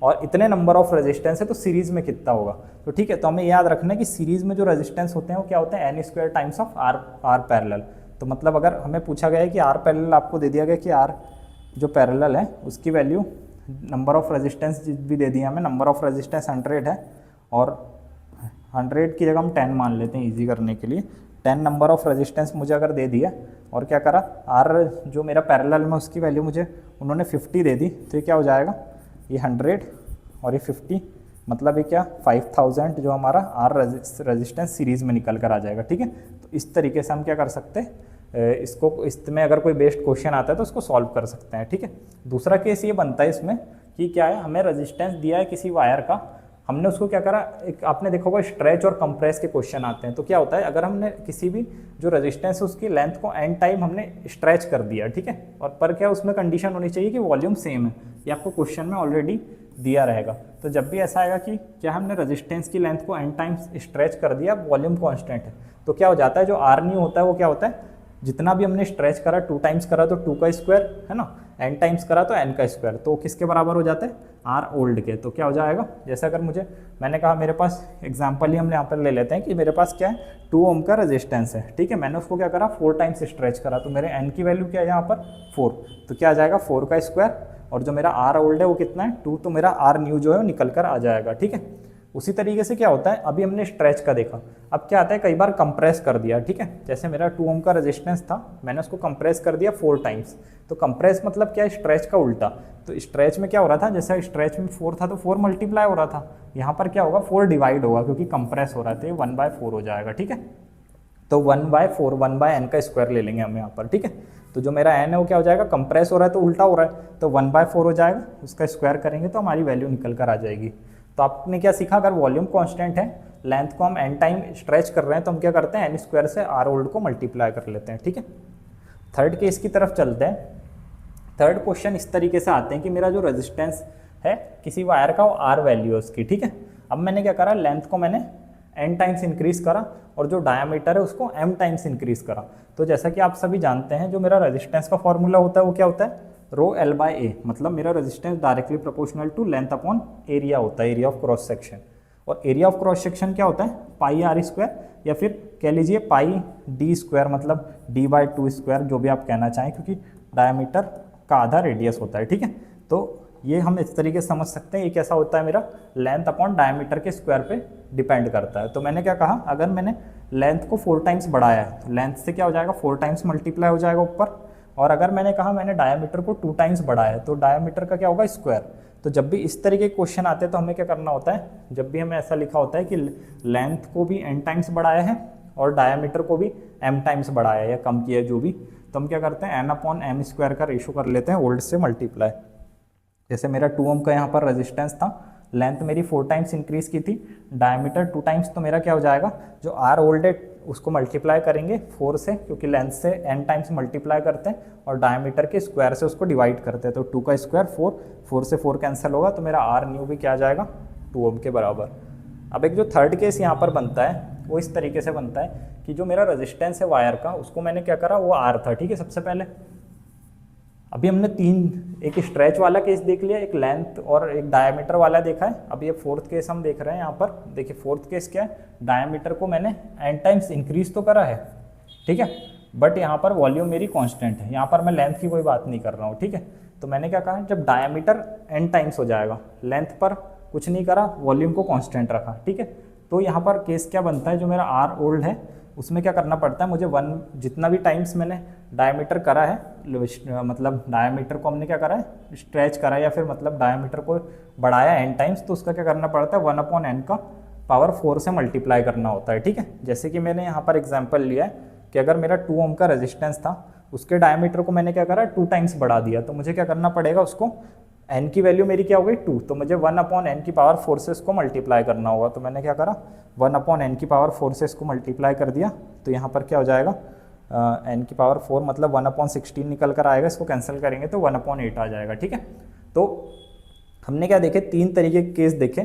और इतने नंबर ऑफ रेजिस्टेंस है तो सीरीज़ में कितना होगा। तो ठीक है, तो हमें याद रखना है कि सीरीज़ में जो रेजिस्टेंस होते हैं वो क्या होते हैं n² times of r parallel. तो मतलब अगर हमें पूछा गया है कि r पैरेलल, आपको दे दिया गया कि r जो पैरेलल है उसकी वैल्यू नंबर ऑफ रेजिस्टेंस भी दे दिया हमें, नंबर ऑफ रेजिस्टेंस 100 है और 100 की जगह हम 10 मान लेते हैं ईजी करने के लिए। 10 नंबर ऑफ रेजिस्टेंस मुझे अगर दे दिया और क्या करा, आर जो मेरा पैरेलल में उसकी वैल्यू मुझे उन्होंने 50 दे दी, तो ये क्या हो जाएगा, ये 100 और ये 50, मतलब ये क्या 5000 जो हमारा आर रेजिस्टेंस सीरीज़ में निकल कर आ जाएगा। ठीक है, तो इस तरीके से हम क्या कर सकते हैं, इसको इसमें अगर कोई बेस्ड क्वेश्चन आता है तो उसको सॉल्व कर सकते हैं। ठीक है, दूसरा केस ये बनता है इसमें कि क्या है, हमें रेजिस्टेंस दिया है किसी वायर का, हमने उसको क्या करा, एक आपने देखा होगा स्ट्रेच और कंप्रेस के क्वेश्चन आते हैं। तो क्या होता है, अगर हमने किसी भी जो रेजिस्टेंस है उसकी लेंथ को एन टाइम हमने स्ट्रेच कर दिया, ठीक है, और पर क्या उसमें कंडीशन होनी चाहिए कि वॉल्यूम सेम है, ये आपको क्वेश्चन में ऑलरेडी दिया रहेगा। तो जब भी ऐसा आएगा कि क्या हमने रेजिस्टेंस की लेंथ को एन टाइम्स स्ट्रेच कर दिया, वॉल्यूम कॉन्स्टेंट है, तो क्या हो जाता है, जो आर न्यू होता है वो क्या होता है, जितना भी हमने स्ट्रेच करा 2 टाइम्स करा तो 2 का स्क्वायर है ना, n टाइम्स करा तो n का स्क्वायर, तो किसके बराबर हो जाता है, r ओल्ड के। तो क्या हो जाएगा, जैसे अगर मैंने कहा मेरे पास एग्जांपल ही हम यहाँ पर ले लेते हैं कि मेरे पास क्या है 2 ओम का रेजिस्टेंस है, ठीक है, मैंने उसको क्या करा 4 टाइम्स स्ट्रेच करा, तो मेरे n की वैल्यू क्या है यहाँ पर 4, तो क्या आ जाएगा 4 का स्क्वायर, और जो मेरा r ओल्ड है वो कितना है 2, तो मेरा r न्यू जो है वो निकल कर आ जाएगा। ठीक है, उसी तरीके से क्या होता है, अभी हमने स्ट्रेच का देखा, अब क्या आता है, कई बार कंप्रेस कर दिया, ठीक है, जैसे मेरा 2 ओम का रेजिस्टेंस था, मैंने उसको कंप्रेस कर दिया 4 टाइम्स, तो कंप्रेस मतलब क्या है, स्ट्रेच का उल्टा। तो स्ट्रेच में क्या हो रहा था, जैसे स्ट्रेच में 4 था तो 4 मल्टीप्लाई हो रहा था, यहाँ पर क्या होगा 4 डिवाइड होगा क्योंकि कंप्रेस हो रहा है, तो ये 1/4 हो जाएगा। ठीक है, तो 1/4 1/n का स्क्वायर ले लेंगे हम यहाँ पर। ठीक है, तो जो मेरा n है वो क्या हो जाएगा, कंप्रेस हो रहा है तो उल्टा हो रहा है, तो 1/4 हो जाएगा, उसका स्क्वायर करेंगे तो हमारी वैल्यू निकल कर आ जाएगी। तो आपने क्या सीखा, अगर वॉल्यूम कांस्टेंट है, लेंथ को हम n टाइम स्ट्रेच कर रहे हैं तो हम क्या करते हैं n स्क्वायर से r ओल्ड को मल्टीप्लाई कर लेते हैं। ठीक है, थर्ड केस की तरफ चलते हैं। थर्ड क्वेश्चन इस तरीके से आते हैं कि मेरा जो रेजिस्टेंस है किसी वायर का वो r वैल्यू है उसकी। ठीक है, अब मैंने क्या करा, लेंथ को मैंने n टाइम्स इंक्रीज करा और जो डायमीटर है उसको m टाइम्स इंक्रीज करा। तो जैसा कि आप सभी जानते हैं जो मेरा रेजिस्टेंस का फॉर्मूला होता है वो क्या होता है, ρl/a, मतलब मेरा resistance directly proportional to length upon area होता है, एरिया ऑफ क्रॉस सेक्शन। और एरिया ऑफ क्रॉस सेक्शन क्या होता है, πr², या फिर कह लीजिए πd², मतलब d/2², जो भी आप कहना चाहें, क्योंकि डायमीटर का आधा रेडियस होता है। ठीक है, तो ये हम इस तरीके से समझ सकते हैं, ये कैसा होता है, मेरा लेंथ अपॉन डायमीटर के स्क्वायर पे डिपेंड करता है। तो मैंने क्या कहा, अगर मैंने लेंथ को 4 टाइम्स बढ़ाया है तो लेंथ से क्या हो जाएगा 4 टाइम्स मल्टीप्लाई हो जाएगा ऊपर, और अगर मैंने कहा मैंने डायमीटर को 2 टाइम्स बढ़ाया है तो डायमीटर का क्या होगा स्क्वायर। तो जब भी इस तरीके के क्वेश्चन आते हैं तो हमें क्या करना होता है, जब भी हमें ऐसा लिखा होता है कि लेंथ को भी n टाइम्स बढ़ाया है और डायमीटर को भी m टाइम्स बढ़ाया है या कम किया है जो भी, तो हम क्या करते हैं n/m² का रेशो कर लेते हैं ओल्ड से मल्टीप्लाई। जैसे मेरा 2 ओम का यहाँ पर रेजिस्टेंस था, लेंथ मेरी 4 टाइम्स इंक्रीज की थी, डायमीटर 2 टाइम्स, तो मेरा क्या हो जाएगा, जो r ओल्ड है उसको मल्टीप्लाई करेंगे 4 से, क्योंकि लेंथ से n टाइम्स मल्टीप्लाई करते हैं और डायमीटर के स्क्वायर से उसको डिवाइड करते हैं, तो 2 का स्क्वायर 4, 4 से 4 कैंसिल होगा, तो मेरा r न्यू भी क्या आ जाएगा 2 ओम के बराबर। अब एक जो थर्ड केस यहाँ पर बनता है वो इस तरीके से बनता है कि जो मेरा रेजिस्टेंस है वायर का उसको मैंने क्या करा, वो r था। ठीक है, सबसे पहले अभी हमने एक स्ट्रेच वाला केस देख लिया, एक लेंथ और एक डायमीटर वाला देखा है। अब ये फोर्थ केस हम देख रहे हैं यहाँ पर। देखिए फोर्थ केस क्या है, डायमीटर को मैंने n टाइम्स इंक्रीज तो करा है, ठीक है, बट यहाँ पर वॉल्यूम मेरी कांस्टेंट है, यहाँ पर मैं लेंथ की कोई बात नहीं कर रहा हूँ। ठीक है, तो मैंने क्या कहा, जब डायमीटर n टाइम्स हो जाएगा, लेंथ पर कुछ नहीं करा, वॉल्यूम को कांस्टेंट रखा, ठीक है। तो यहाँ पर केस क्या बनता है, जो मेरा आर ओल्ड है उसमें क्या करना पड़ता है मुझे, वन जितना भी टाइम्स मैंने डायमीटर करा है, मतलब डायमीटर को हमने क्या करा है, स्ट्रेच करा है, या फिर मतलब डायमीटर को बढ़ाया एन टाइम्स, तो उसका क्या करना पड़ता है 1/n का पावर 4 से मल्टीप्लाई करना होता है, ठीक है। जैसे कि मैंने यहाँ पर एग्जाम्पल लिया है कि अगर मेरा 2 ओम का रेजिस्टेंस था, उसके डायमीटर को मैंने क्या करा 2 टाइम्स बढ़ा दिया, तो मुझे क्या करना पड़ेगा, उसको n की वैल्यू मेरी क्या हो गई 2, तो मुझे 1/n की पावर 4 से इसको मल्टीप्लाई करना होगा। तो मैंने क्या करा 1/n की पावर 4 से इसको मल्टीप्लाई कर दिया, तो यहाँ पर क्या हो जाएगा n की पावर 4 मतलब 1/16 निकल कर आएगा, इसको कैंसिल करेंगे तो 1/8 आ जाएगा, ठीक है। तो हमने क्या देखे, 3 तरीके के केस देखे,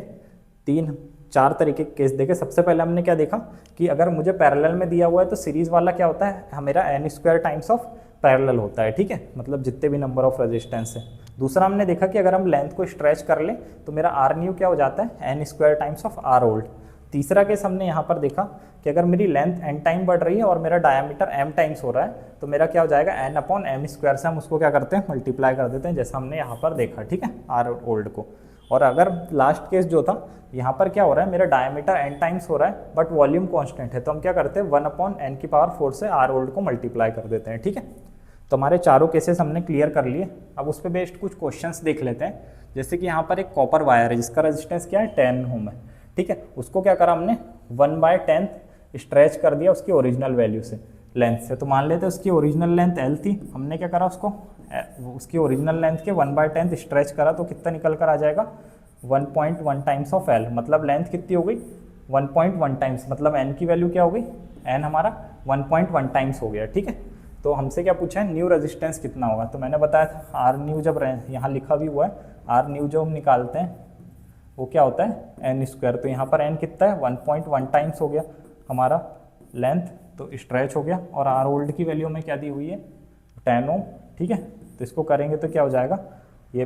4 तरीके के केस देखे। सबसे पहले हमने क्या देखा कि अगर मुझे पैरेलल में दिया हुआ है तो सीरीज वाला क्या होता है, मेरा n² टाइम्स ऑफ पैरेलल होता है, ठीक है, मतलब जितने भी नंबर ऑफ रेजिस्टेंस है। दूसरा हमने देखा कि अगर हम लेंथ को स्ट्रेच कर लें तो मेरा आर न्यू क्या हो जाता है n² times of r old. तीसरा केस हमने यहाँ पर देखा कि अगर मेरी लेंथ n टाइम बढ़ रही है और मेरा डायमीटर m टाइम्स हो रहा है तो मेरा क्या हो जाएगा n/m² से हम उसको क्या करते हैं मल्टीप्लाई कर देते हैं, जैसा हमने यहाँ पर देखा, ठीक है, आर ओल्ड को। और अगर लास्ट केस जो था, यहाँ पर क्या हो रहा है, मेरा डायमीटर n टाइम्स हो रहा है बट वॉल्यूम कांस्टेंट है, तो हम क्या करते हैं 1/n की पावर 4 से आर ओल्ड को मल्टीप्लाई कर देते हैं, ठीक है। तो हमारे चारों केसेस हमने क्लियर कर लिए। अब उस पर बेस्ड कुछ क्वेश्चंस देख लेते हैं। जैसे कि यहाँ पर एक कॉपर वायर है जिसका रेजिस्टेंस क्या है 10 ओम है, ठीक है। उसको क्या करा हमने 1/10 स्ट्रेच कर दिया उसकी ओरिजिनल वैल्यू से, लेंथ से। तो मान लेते हैं उसकी ओरिजिनल लेंथ L थी, हमने क्या करा उसको उसकी ओरिजिनल लेंथ के 1/10 स्ट्रेच करा, तो कितना निकल कर आ जाएगा 1.1 टाइम्स ऑफ L, मतलब लेंथ कितनी हो गई 1.1 टाइम्स, मतलब n की वैल्यू क्या हो गई, n हमारा 1.1 टाइम्स हो गया, ठीक है। तो हमसे क्या पूछा है, न्यू रेजिस्टेंस कितना होगा, तो मैंने बताया था आर न्यू, जब यहाँ लिखा भी हुआ है आर न्यू जो हम निकालते हैं वो क्या होता है n², तो यहाँ पर n कितना है 1.1 टाइम्स हो गया हमारा लेंथ, तो स्ट्रेच हो गया। और आर ओल्ड की वैल्यू में क्या दी हुई है 10 ओम, ठीक है। तो इसको करेंगे तो क्या हो जाएगा, ये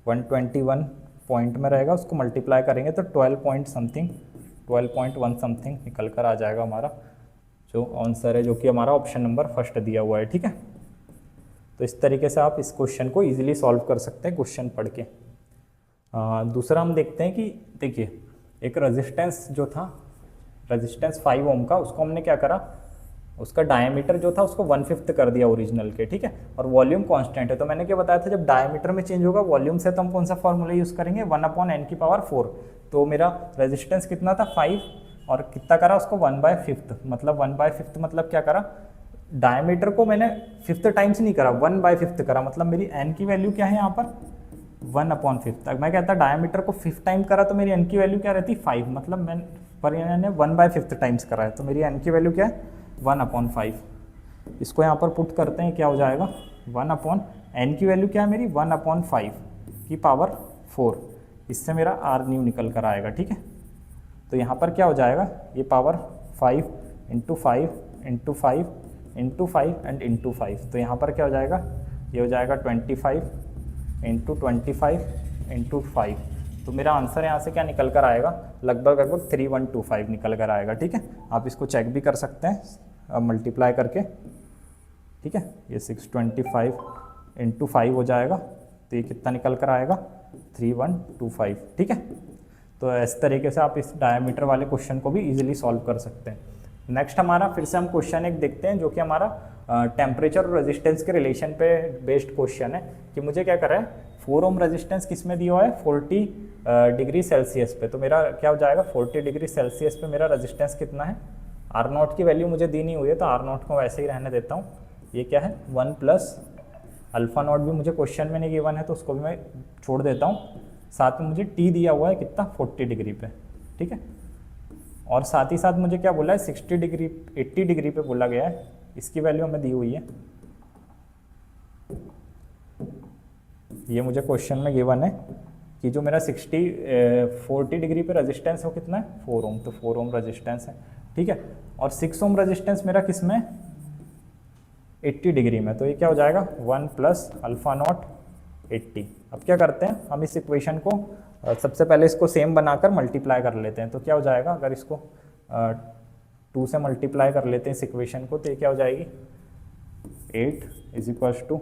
121 पॉइंट में रहेगा, उसको मल्टीप्लाई करेंगे तो 12.1 समथिंग निकल कर आ जाएगा हमारा जो आंसर है, जो कि हमारा ऑप्शन नंबर फर्स्ट दिया हुआ है, ठीक है। तो इस तरीके से आप इस क्वेश्चन को इजीली सॉल्व कर सकते हैं क्वेश्चन पढ़ के। दूसरा हम देखते हैं कि देखिए एक रेजिस्टेंस जो था, रेजिस्टेंस 5 ओम का, उसको हमने क्या करा, उसका डायमीटर जो था उसको 1/5 कर दिया ओरिजिनल के, ठीक है। और वॉल्यूम कांस्टेंट है, तो मैंने क्या बताया था जब डायमीटर में चेंज होगा वॉल्यूम से, तो हम कौन सा फॉर्मूला यूज़ करेंगे 1/n की पावर 4। तो मेरा रेजिस्टेंस कितना था 5, और कितना करा उसको 1/5, मतलब 1/5 मतलब क्या करा, डायमीटर को मैंने 5th टाइम्स नहीं करा 1/5 करा, मतलब मेरी n की वैल्यू क्या है यहाँ पर 1/5। मैं कहता डायमीटर को 5 टाइम करा तो मेरी n की वैल्यू क्या रहती 5, मतलब मैंने 1/5 टाइम्स करा है, तो मेरी n की वैल्यू क्या है 1/5। इसको यहाँ पर पुट करते हैं, क्या हो जाएगा 1/n की वैल्यू क्या है मेरी 1/5 की पावर 4, इससे मेरा आर न्यू निकल कर आएगा, ठीक है। तो यहाँ पर क्या हो जाएगा, ये पावर 5 × 5 × 5 × 5 एंड × 5, तो यहाँ पर क्या हो जाएगा, ये हो जाएगा 25 × 25 × 5, तो मेरा आंसर यहाँ से क्या निकल कर आएगा, लगभग 3125 निकल कर आएगा, ठीक है। आप इसको चेक भी कर सकते हैं मल्टीप्लाई करके, ठीक है। ये 625 × 5 हो जाएगा, तो ये कितना निकल कर आएगा 3125, ठीक है। तो इस तरीके से आप इस डायमीटर वाले क्वेश्चन को भी इजीली सॉल्व कर सकते हैं। नेक्स्ट हमारा फिर से हम क्वेश्चन एक देखते हैं, जो कि हमारा टेम्परेचर और रेजिस्टेंस के रिलेशन पे बेस्ड क्वेश्चन है। कि मुझे क्या कर रहा है 4 ओम रेजिस्टेंस किस में दिया हुआ है 40 डिग्री सेल्सियस पे, तो मेरा क्या हो जाएगा 40 डिग्री सेल्सियस पे मेरा रेजिस्टेंस कितना है, आर नॉट की वैल्यू मुझे दी नहीं हुई है तो आर नॉट को वैसे ही रहने देता हूँ। ये क्या है 1 + अल्फा नॉट भी मुझे क्वेश्चन में नहीं गिवन है तो उसको भी मैं छोड़ देता हूँ। साथ में मुझे टी दिया हुआ है कितना 40 डिग्री पे, ठीक है। और साथ ही साथ मुझे क्या बोला है 60 डिग्री 80 डिग्री पे बोला गया है, इसकी वैल्यू हमें दी हुई है, ये मुझे क्वेश्चन में गिवन है कि जो मेरा 40 डिग्री पे रेजिस्टेंस है वो कितना है 4 ओम, तो 4 ओम रेजिस्टेंस है, ठीक है। और 6 ओम रेजिस्टेंस मेरा किस में 80 डिग्री में, तो ये क्या हो जाएगा 1 + अल्फा नॉट 80। अब क्या करते हैं हम इस इक्वेशन को सबसे पहले इसको सेम बनाकर मल्टीप्लाई कर लेते हैं, तो क्या हो जाएगा अगर इसको 2 से मल्टीप्लाई कर लेते हैं इस इक्वेशन को, तो ये क्या हो जाएगी 8 =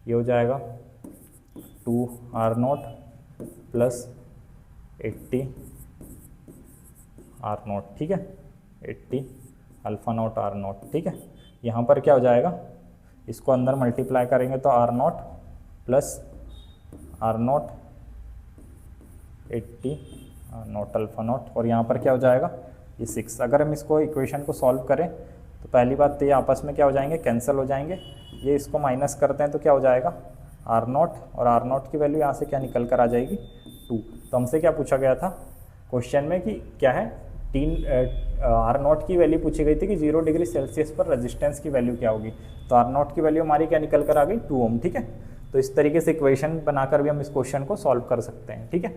ये हो जाएगा 2r0 + 80 आर नॉट, ठीक है, 80 अल्फ़ा नॉट आर नॉट, ठीक है। यहाँ पर क्या हो जाएगा, इसको अंदर मल्टीप्लाई करेंगे तो r naught plus r naught 80 r naught alpha naught, और यहाँ पर क्या हो जाएगा ये 6। अगर हम इसको इक्वेशन को सॉल्व करें तो पहली बात तो ये आपस में क्या हो जाएंगे, कैंसिल हो जाएंगे। ये इसको माइनस करते हैं तो क्या हो जाएगा आर नॉट, और आर नॉट की वैल्यू यहाँ से क्या निकल कर आ जाएगी 2। तो हमसे क्या पूछा गया था क्वेश्चन में कि क्या है, आर नॉट की वैल्यू पूछी गई थी कि 0 डिग्री सेल्सियस पर रेजिस्टेंस की वैल्यू क्या होगी। तो आर नॉट की वैल्यू हमारी क्या निकल कर आ गई 2 ओम, ठीक है। तो इस तरीके से इक्वेशन बनाकर भी हम इस क्वेश्चन को सॉल्व कर सकते हैं, ठीक है।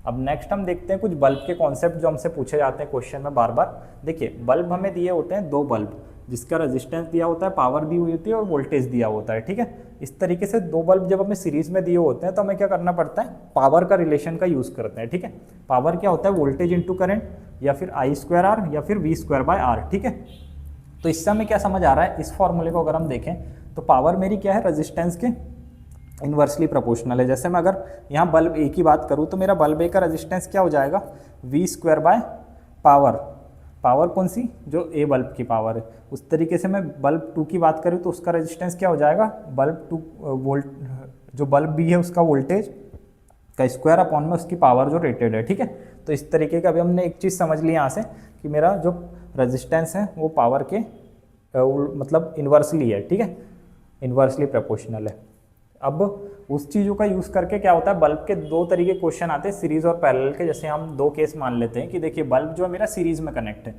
अब नेक्स्ट हम देखते हैं कुछ बल्ब के कॉन्सेप्ट जो हमसे पूछे जाते हैं क्वेश्चन में बार बार। देखिए बल्ब हमें दिए होते हैं 2 बल्ब, जिसका रेजिस्टेंस दिया होता है, पावर दी हुई होती है और वोल्टेज दिया होता है, ठीक है। इस तरीके से 2 बल्ब जब हमें सीरीज में दिए होते हैं तो हमें क्या करना पड़ता है, पावर का रिलेशन का यूज़ करते हैं, ठीक है। पावर क्या होता है, वोल्टेज इंटू करंट, या फिर I²R या फिर V²/R, ठीक है। तो इससे हमें क्या समझ आ रहा है, इस फॉर्मूले को अगर हम देखें तो पावर मेरी क्या है, रेजिस्टेंस के इन्वर्सली प्रोपोर्शनल है। जैसे मैं अगर यहाँ बल्ब ए की बात करूँ तो मेरा बल्ब ए का रेजिस्टेंस क्या हो जाएगा, V²/पावर, पावर कौन सी, जो ए बल्ब की पावर है। उस तरीके से मैं बल्ब 2 की बात करूँ तो उसका रेजिस्टेंस क्या हो जाएगा, बल्ब 2 वोल्ट, जो बल्ब बी है उसका वोल्टेज का स्क्वायर अपॉन में उसकी पावर जो रेटेड है, ठीक है। तो इस तरीके का अभी हमने एक चीज़ समझ ली यहाँ से कि मेरा जो रेजिस्टेंस है वो पावर के मतलब इन्वर्सली है, ठीक है, इन्वर्सली प्रोपोर्शनल है। अब उस चीज़ों का यूज़ करके क्या होता है, बल्ब के 2 तरीके क्वेश्चन आते हैं, सीरीज़ और पैरेलल के। जैसे हम 2 केस मान लेते हैं कि देखिए बल्ब जो है मेरा सीरीज़ में कनेक्ट है,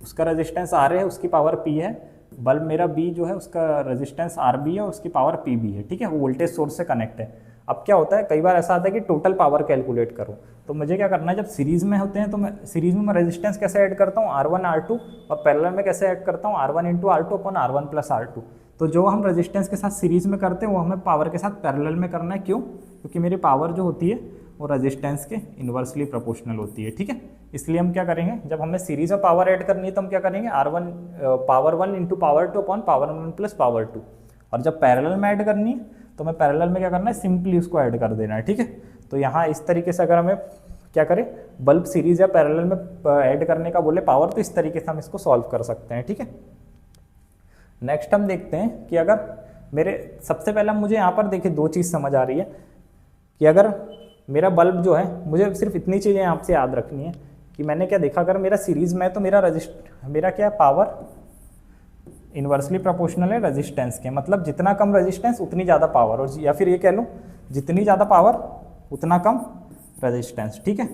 उसका रेजिस्टेंस आर है, उसकी पावर पी है। बल्ब मेरा बी जो है उसका रेजिस्टेंस आर बी है, उसकी पावर पी बी है, ठीक है, वो वोल्टेज सोर्स से कनेक्ट है। अब क्या होता है, कई बार ऐसा आता है कि टोटल पावर कैलकुलेट करो, तो मुझे क्या करना है, जब सीरीज़ में होते हैं तो मैं सीरीज़ में रेजिस्टेंस कैसे ऐड करता हूँ, R1 R2, और पैरेलल में कैसे ऐड करता हूँ, R1 × R2 upon R1 + R2। तो जो हम रेजिस्टेंस के साथ सीरीज़ में करते हैं वो हमें पावर के साथ पैरेलल में करना है। क्यों, क्योंकि मेरी पावर जो होती है वो रेजिस्टेंस के इन्वर्सली प्रोपोर्शनल होती है, ठीक है। इसलिए हम क्या करेंगे, जब हमें सीरीज़ में पावर ऐड करनी है तो हम क्या करेंगे, R1 power 1 × power 2 upon power 1 + power 2। और जब पैरेलल में ऐड करनी है तो हमें पैरेलल में क्या करना है, सिंपली उसको ऐड कर देना है, ठीक है। तो यहाँ इस तरीके से अगर हमें क्या करें, बल्ब सीरीज़ या पैरेलल में ऐड करने का बोले पावर, तो इस तरीके से हम इसको सॉल्व कर सकते हैं, ठीक है। नेक्स्ट हम देखते हैं कि अगर मेरे, सबसे पहले मुझे यहाँ पर देखिए 2 चीज़ समझ आ रही है कि अगर मेरा बल्ब जो है, मुझे सिर्फ इतनी चीज़ें आपसे याद रखनी है कि मैंने क्या देखा, अगर मेरा सीरीज़ में है तो मेरा क्या है, पावर इन्वर्सली प्रोपोर्शनल है रेजिस्टेंस के, मतलब जितना कम रेजिस्टेंस उतनी ज़्यादा पावर, और या फिर ये कह लूँ जितनी ज़्यादा पावर उतना कम रेजिस्टेंस, ठीक है।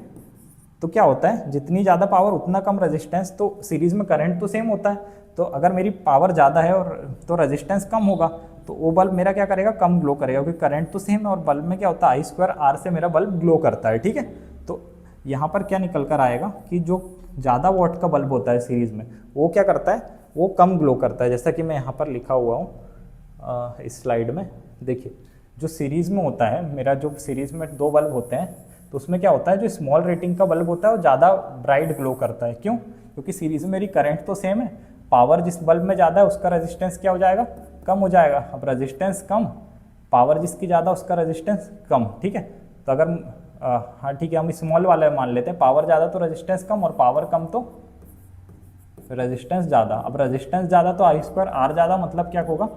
तो क्या होता है, जितनी ज़्यादा पावर उतना कम रेजिस्टेंस, तो सीरीज़ में करंट तो सेम होता है, तो अगर मेरी पावर ज़्यादा है और तो रेजिस्टेंस कम होगा तो वो बल्ब मेरा क्या करेगा, कम ग्लो करेगा, क्योंकि करंट तो सेम है और बल्ब में क्या होता है, I²R से मेरा बल्ब ग्लो करता है, ठीक है। तो यहाँ पर क्या निकल कर आएगा कि जो ज़्यादा वॉट का बल्ब होता है सीरीज़ में, वो क्या करता है, वो कम ग्लो करता है। जैसा कि मैं यहाँ पर लिखा हुआ हूँ इस स्लाइड में, देखिए जो सीरीज़ में होता है मेरा, जो सीरीज़ में 2 बल्ब होते हैं तो उसमें क्या होता है, जो स्मॉल रेटिंग का बल्ब होता है वो ज़्यादा ब्राइट ग्लो करता है। क्यों, क्योंकि सीरीज़ में मेरी करंट तो सेम है, पावर जिस बल्ब में ज़्यादा है उसका रेजिस्टेंस क्या हो जाएगा, कम हो जाएगा। अब रेजिस्टेंस कम, पावर जिसकी ज़्यादा उसका रेजिस्टेंस कम, ठीक है। तो अगर हाँ ठीक है, हम स्मॉल वाला मान लेते हैं, पावर ज़्यादा तो रेजिस्टेंस कम, और पावर कम तो रेजिस्टेंस ज़्यादा। अब रेजिस्टेंस ज़्यादा तो I²R ज़्यादा, मतलब क्या होगा,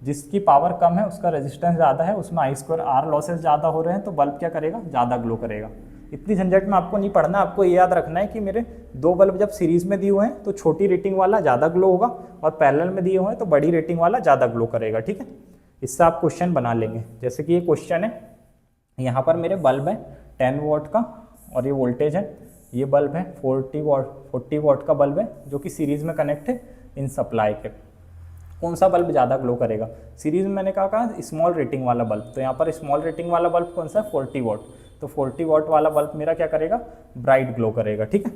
जिसकी पावर कम है उसका रेजिस्टेंस ज़्यादा है, उसमें I²R लॉसेस ज़्यादा हो रहे हैं, तो बल्ब क्या करेगा, ज़्यादा ग्लो करेगा। इतनी झंझट में आपको नहीं पढ़ना, आपको ये याद रखना है कि मेरे 2 बल्ब जब सीरीज़ में दिए हुए हैं तो छोटी रेटिंग वाला ज़्यादा ग्लो होगा, और पैरेलल में दिए हुए हैं तो बड़ी रेटिंग वाला ज़्यादा ग्लो करेगा, ठीक है। इससे आप क्वेश्चन बना लेंगे। जैसे कि ये क्वेश्चन है, यहाँ पर मेरे बल्ब है 10 वॉट का और ये वोल्टेज है, ये बल्ब है 40 वॉट का बल्ब है जो कि सीरीज़ में कनेक्ट है इन सप्लाई के। कौन सा बल्ब ज़्यादा ग्लो करेगा, सीरीज़ में मैंने कहा स्मॉल रेटिंग वाला बल्ब, तो यहाँ पर स्मॉल रेटिंग वाला बल्ब कौन सा है, 40 वॉट। तो 40 वॉट वाला बल्ब मेरा क्या करेगा, ब्राइट ग्लो करेगा, ठीक है।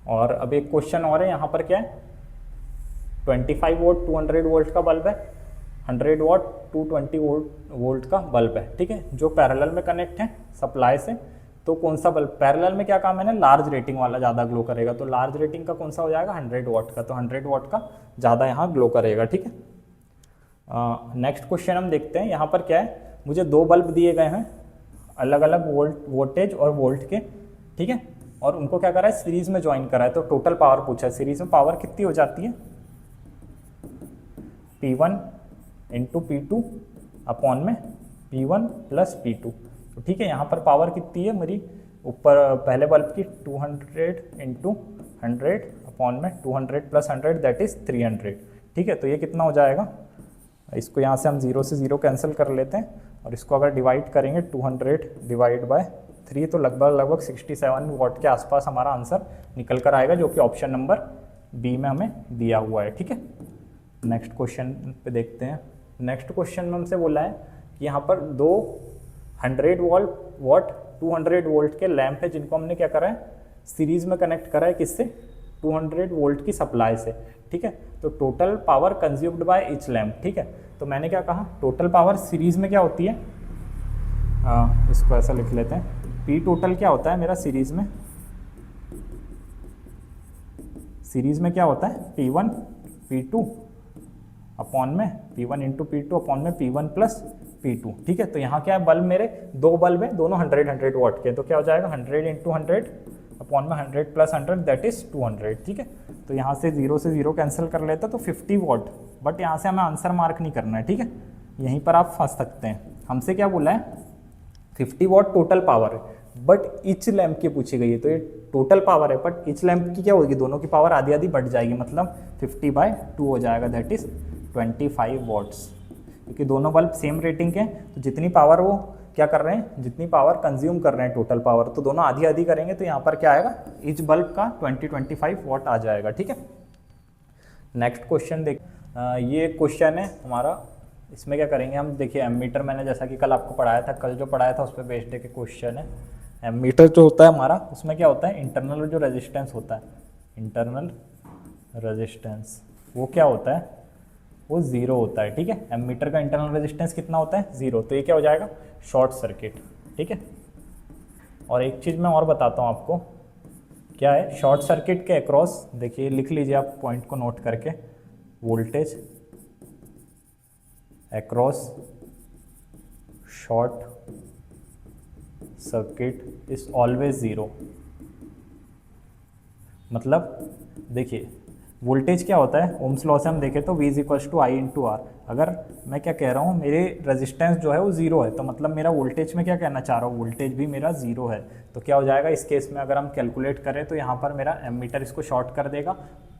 और अब एक क्वेश्चन और है, यहाँ पर क्या है, 25 वोल्ट 200 वोल्ट का बल्ब है, 100 वॉट 220 वोल्ट का बल्ब है, ठीक है, जो पैरेलल में कनेक्ट है सप्लाई से। तो कौन सा बल्ब पैरेलल में क्या काम है ना, लार्ज रेटिंग वाला ज़्यादा ग्लो करेगा, तो लार्ज रेटिंग का कौन सा हो जाएगा, 100 वॉट का, तो 100 वॉट का ज़्यादा यहाँ ग्लो करेगा, ठीक है। नेक्स्ट क्वेश्चन हम देखते हैं, यहाँ पर क्या है, मुझे 2 बल्ब दिए गए हैं अलग अलग वोल्टेज और वोल्ट के, ठीक है, और उनको क्या करा है, सीरीज में ज्वाइन करा है। तो टोटल पावर पूछा है, सीरीज में पावर कितनी हो जाती है, P1 इंटू P2 अपॉन में P1 प्लस P2। तो ठीक है, यहाँ पर पावर कितनी है मेरी ऊपर पहले बल्ब की 200 इंटू 100 अपॉन में 200 प्लस 100 दैट इज 300। ठीक है, तो ये कितना हो जाएगा, इसको यहाँ से हम 0 से 0 कैंसिल कर लेते हैं और इसको अगर डिवाइड करेंगे 200 डिवाइड बाय 3 तो लगभग 67 वॉट के आसपास हमारा आंसर निकल कर आएगा, जो कि ऑप्शन नंबर बी में हमें दिया हुआ है। ठीक है, नेक्स्ट क्वेश्चन पे देखते हैं। नेक्स्ट क्वेश्चन में हमसे बोला है कि यहाँ पर दो 100 वॉट 200 वोल्ट के लैंप है, जिनको हमने क्या करा है, सीरीज में कनेक्ट करा है, किससे, 200 वोल्ट की सप्लाई से। ठीक है, तो total power consumed by each lamp. ठीक है, तो मैंने क्या कहा, टोटल पावर सीरीज में क्या होती है, इसको ऐसा लिख लेते हैं, पी टोटल क्या होता है मेरा सीरीज में क्या होता है, P1 P2 अपॉन में P1 इंटू P2 अपॉन में P1 प्लस P2। ठीक है, तो यहाँ क्या है, बल्ब मेरे दो बल्ब है, दोनों 100 वॉट के, तो क्या हो जाएगा 100 इंटू 100 अपॉन में 100 प्लस 100 दैट इज 200। ठीक है, तो यहाँ से 0 से 0 कैंसिल कर लेते तो 50 वॉट, बट यहाँ से हमें आंसर मार्क नहीं करना है। ठीक है, यहीं पर आप फंस सकते हैं। हमसे क्या बोला है, 50 वॉट टोटल पावर है, बट ईच लैंप की पूछी गई है, तो ये टोटल पावर है, बट ईच लैंप की क्या होगी, दोनों की पावर आधी आधी बढ़ जाएगी, मतलब 50/2 हो जाएगा, दैट इज 25 वॉट्स। क्योंकि दोनों बल्ब सेम रेटिंग के हैं, तो जितनी पावर वो क्या कर रहे हैं, जितनी पावर कंज्यूम कर रहे हैं टोटल पावर, तो दोनों आधी आधी करेंगे, तो यहाँ पर क्या आएगा, ईच बल्ब का 25 वॉट आ जाएगा। ठीक है, नेक्स्ट क्वेश्चन देख, ये क्वेश्चन है हमारा, इसमें क्या करेंगे हम, देखिए एमीटर मैंने जैसा कि कल आपको पढ़ाया था, कल जो पढ़ाया था उस पर बेस्ड के क्वेश्चन है। एमीटर जो होता है हमारा, उसमें क्या होता है, इंटरनल जो रेजिस्टेंस होता है, इंटरनल रेजिस्टेंस वो क्या होता है, वो 0 होता है। ठीक है, एमीटर का इंटरनल रेजिस्टेंस कितना होता है, 0, तो ये क्या हो जाएगा, शॉर्ट सर्किट। ठीक है, और एक चीज़ मैं और बताता हूँ आपको, क्या है, शॉर्ट सर्किट के अक्रॉस, देखिए लिख लीजिए आप पॉइंट को नोट करके, voltage across short circuit is always 0। मतलब देखिए वोल्टेज क्या होता है, ओम्स लॉ से हम देखें तो V = I × R। अगर मैं क्या कह रहा हूँ, मेरे रेजिस्टेंस जो है वो 0 है, तो मतलब मेरा वोल्टेज में क्या कहना चाह रहा हूँ, वोल्टेज भी मेरा 0 है। तो क्या हो जाएगा इस केस में, अगर हम कैलकुलेट करें तो यहाँ पर मेरा एमीटर इसको शॉर्ट कर देगा।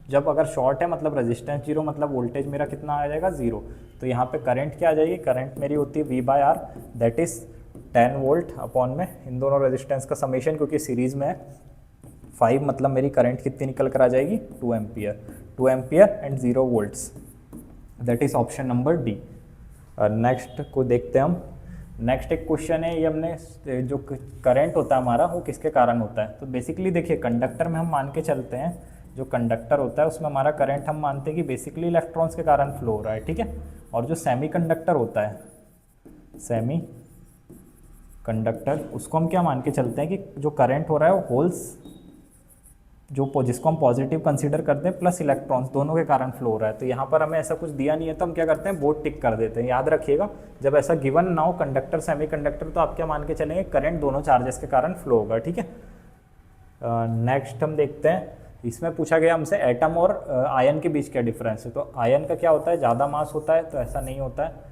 जब अगर शॉर्ट है मतलब रेजिस्टेंस 0, मतलब वोल्टेज मेरा कितना आ जाएगा, 0। तो यहाँ पे करंट क्या आ जाएगी, करंट मेरी होती है V/R, that is 10 volt upon में इन दोनों रेजिस्टेंस का समेशन, क्योंकि सीरीज़ में है 5, मतलब मेरी करंट कितनी निकल कर आ जाएगी, 2 ampere and 0 volts, that is option number D. Next को देखते हैं हम। नेक्स्ट एक क्वेश्चन है, ये हमने जो करंट होता है हमारा वो किसके कारण होता है, तो बेसिकली देखिए कंडक्टर में हम मान के चलते हैं, जो कंडक्टर होता है उसमें हमारा करंट हम मानते हैं कि बेसिकली इलेक्ट्रॉन्स के कारण फ्लो हो रहा है। ठीक है, और जो सेमी कंडक्टर होता है, सेमी कंडक्टर, उसको हम क्या मान के चलते हैं कि जो करंट हो रहा है वो होल्स, जिसको हम पॉजिटिव कंसीडर करते हैं, प्लस इलेक्ट्रॉन्स, दोनों के कारण फ्लो हो रहा है। तो यहाँ पर हमें ऐसा कुछ दिया नहीं है, तो हम क्या करते हैं, बोर्ड टिक कर देते हैं। याद रखिएगा, जब ऐसा गिवन ना हो कंडक्टर सेमी कंडक्टर, तो आप क्या मान के चलेंगे, करंट दोनों चार्जेस के कारण फ्लो होगा। ठीक है, नेक्स्ट हम देखते हैं, इसमें पूछा गया हमसे एटम और आयन के बीच क्या डिफरेंस है। तो आयन का क्या होता है, ज़्यादा मास होता है, तो ऐसा नहीं होता है।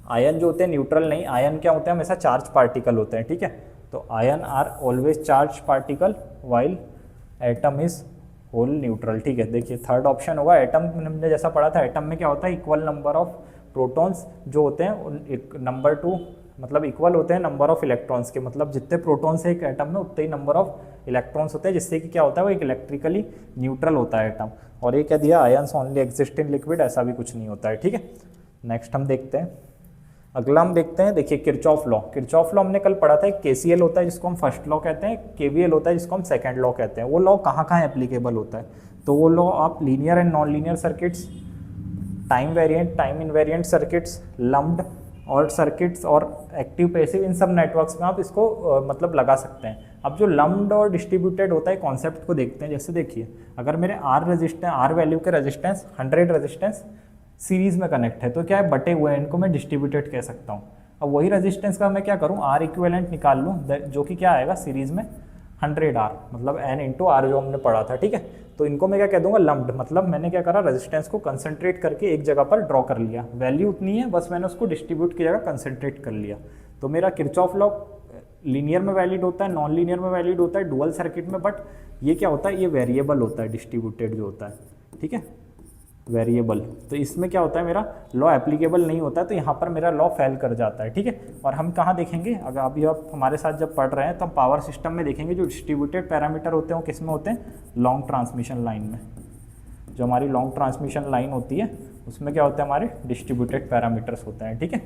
आयन जो होते हैं न्यूट्रल नहीं, आयन क्या होते हैं, हमेशा चार्ज पार्टिकल होते हैं। ठीक है, तो ion are always charge particle while atom is whole neutral. ठीक है, देखिए थर्ड ऑप्शन होगा, एटम हमने जैसा पढ़ा था, एटम में क्या होता है, इक्वल नंबर ऑफ प्रोटॉन्स जो होते हैं, नंबर 2 मतलब इक्वल होते हैं नंबर ऑफ इलेक्ट्रॉन्स के, मतलब जितने प्रोटॉन्स है एक एटम में उतने ही नंबर ऑफ इलेक्ट्रॉन्स होते हैं, जिससे कि क्या होता है, वो एक इलेक्ट्रिकली न्यूट्रल होता है एटम। और ये क्या दिया, ions only exist in liquid, ऐसा भी कुछ नहीं होता है। ठीक है, नेक्स्ट हम देखते हैं, अगला हम देखते हैं, देखिए किरचॉफ लॉ। किरचॉफ लॉ हमने कल पढ़ा था, एक KCL होता है जिसको हम फर्स्ट लॉ कहते हैं, KVL होता है जिसको हम सेकंड लॉ कहते हैं। वो लॉ कहाँ कहाँ एप्लीकेबल होता है, तो वो लॉ आप linear and non linear circuits, time variant, time invariant circuits, lumped और सर्किट्स और एक्टिव पैसिव, इन सब नेटवर्क्स में आप इसको मतलब लगा सकते हैं। अब जो लम्प्ड और डिस्ट्रीब्यूटेड होता है कॉन्सेप्ट को देखते हैं। जैसे देखिए, अगर मेरे R वैल्यू के रेजिस्टेंस 100 रेजिस्टेंस सीरीज में कनेक्ट है, तो क्या है, बटे हुए हैं, इनको मैं डिस्ट्रीब्यूटेड कह सकता हूँ। अब वही रेजिस्टेंस का मैं क्या करूँ, आर इक्विवेलेंट निकाल लूँ, जो कि क्या आएगा सीरीज में 100R, मतलब N इंटू आर जो हमने पढ़ा था, ठीक है। तो इनको मैं क्या कह दूंगा, लम्प्ड, मतलब मैंने क्या करा, रेजिस्टेंस को कंसंट्रेट करके एक जगह पर ड्रॉ कर लिया, वैल्यू उतनी है, बस मैंने उसको डिस्ट्रीब्यूट की जगह कंसंट्रेट कर लिया। तो मेरा किरचॉफ लॉ लीनियर में वैलिड होता है, नॉन लीनियर में वैलिड होता है, डुअल सर्किट में, बट ये क्या होता है, ये वेरिएबल होता है, डिस्ट्रीब्यूटेड जो होता है, ठीक है, वेरिएबल। तो इसमें क्या होता है, मेरा लॉ एप्लीकेबल नहीं होता है, तो यहाँ पर मेरा लॉ फेल कर जाता है, ठीक है। और हम कहाँ देखेंगे, अगर अभी आप हमारे साथ जब पढ़ रहे हैं तो हम पावर सिस्टम में देखेंगे, जो डिस्ट्रीब्यूटेड पैरामीटर होते हैं वो किस में होते हैं, लॉन्ग ट्रांसमिशन लाइन में। जो हमारी लॉन्ग ट्रांसमिशन लाइन होती है उसमें क्या होता है, हमारे डिस्ट्रीब्यूटेड पैरामीटर्स होते हैं, ठीक है।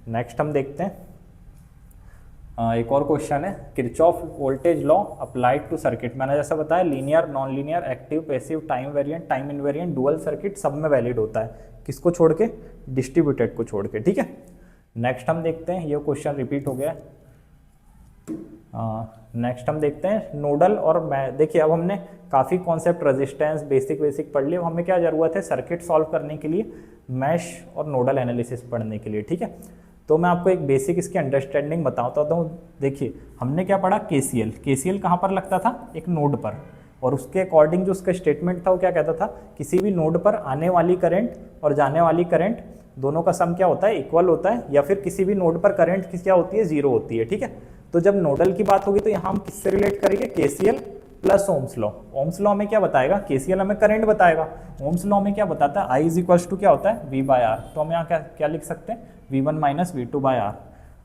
नेक्स्ट हम देखते हैं एक और क्वेश्चन है, Kirchhoff voltage law applied to circuit. मैंने जैसा बताया linear, non linear, active, passive, time variant, time invariant, dual circuit सब में वैलिड होता है, किसको छोड़ के, डिस्ट्रीब्यूटेड को छोड़ के, ठीक है। नेक्स्ट हम देखते हैं, ये क्वेश्चन रिपीट हो गया। नेक्स्ट हम देखते हैं नोडल और देखिए अब हमने काफ़ी कॉन्सेप्ट रेजिस्टेंस बेसिक पढ़ लिए, अब हमें क्या जरूरत है, सर्किट सॉल्व करने के लिए मैश और नोडल एनालिसिस पढ़ने के लिए, ठीक है। तो मैं आपको एक बेसिक इसकी अंडरस्टैंडिंग बताता हूँ। देखिए हमने क्या पढ़ा, केसीएल कहाँ पर लगता था, एक नोड पर, और उसके अकॉर्डिंग जो उसका स्टेटमेंट था वो क्या कहता था, किसी भी नोड पर आने वाली करंट और जाने वाली करंट दोनों का सम क्या होता है, इक्वल होता है, या फिर किसी भी नोड पर करंट क्या होती है, जीरो होती है, ठीक है। तो जब नोडल की बात होगी तो यहाँ हम किससे रिलेट करेंगे, KCL plus Ohm's law. Ohm's law में क्या बताएगा, केसीएल हमें करंट बताएगा, ओम्स लॉ में क्या बताता है, आई इज इक्वल्स टू क्या होता है, वी बाय आर। तो हम यहाँ क्या लिख सकते हैं, V1 minus V2 bye are.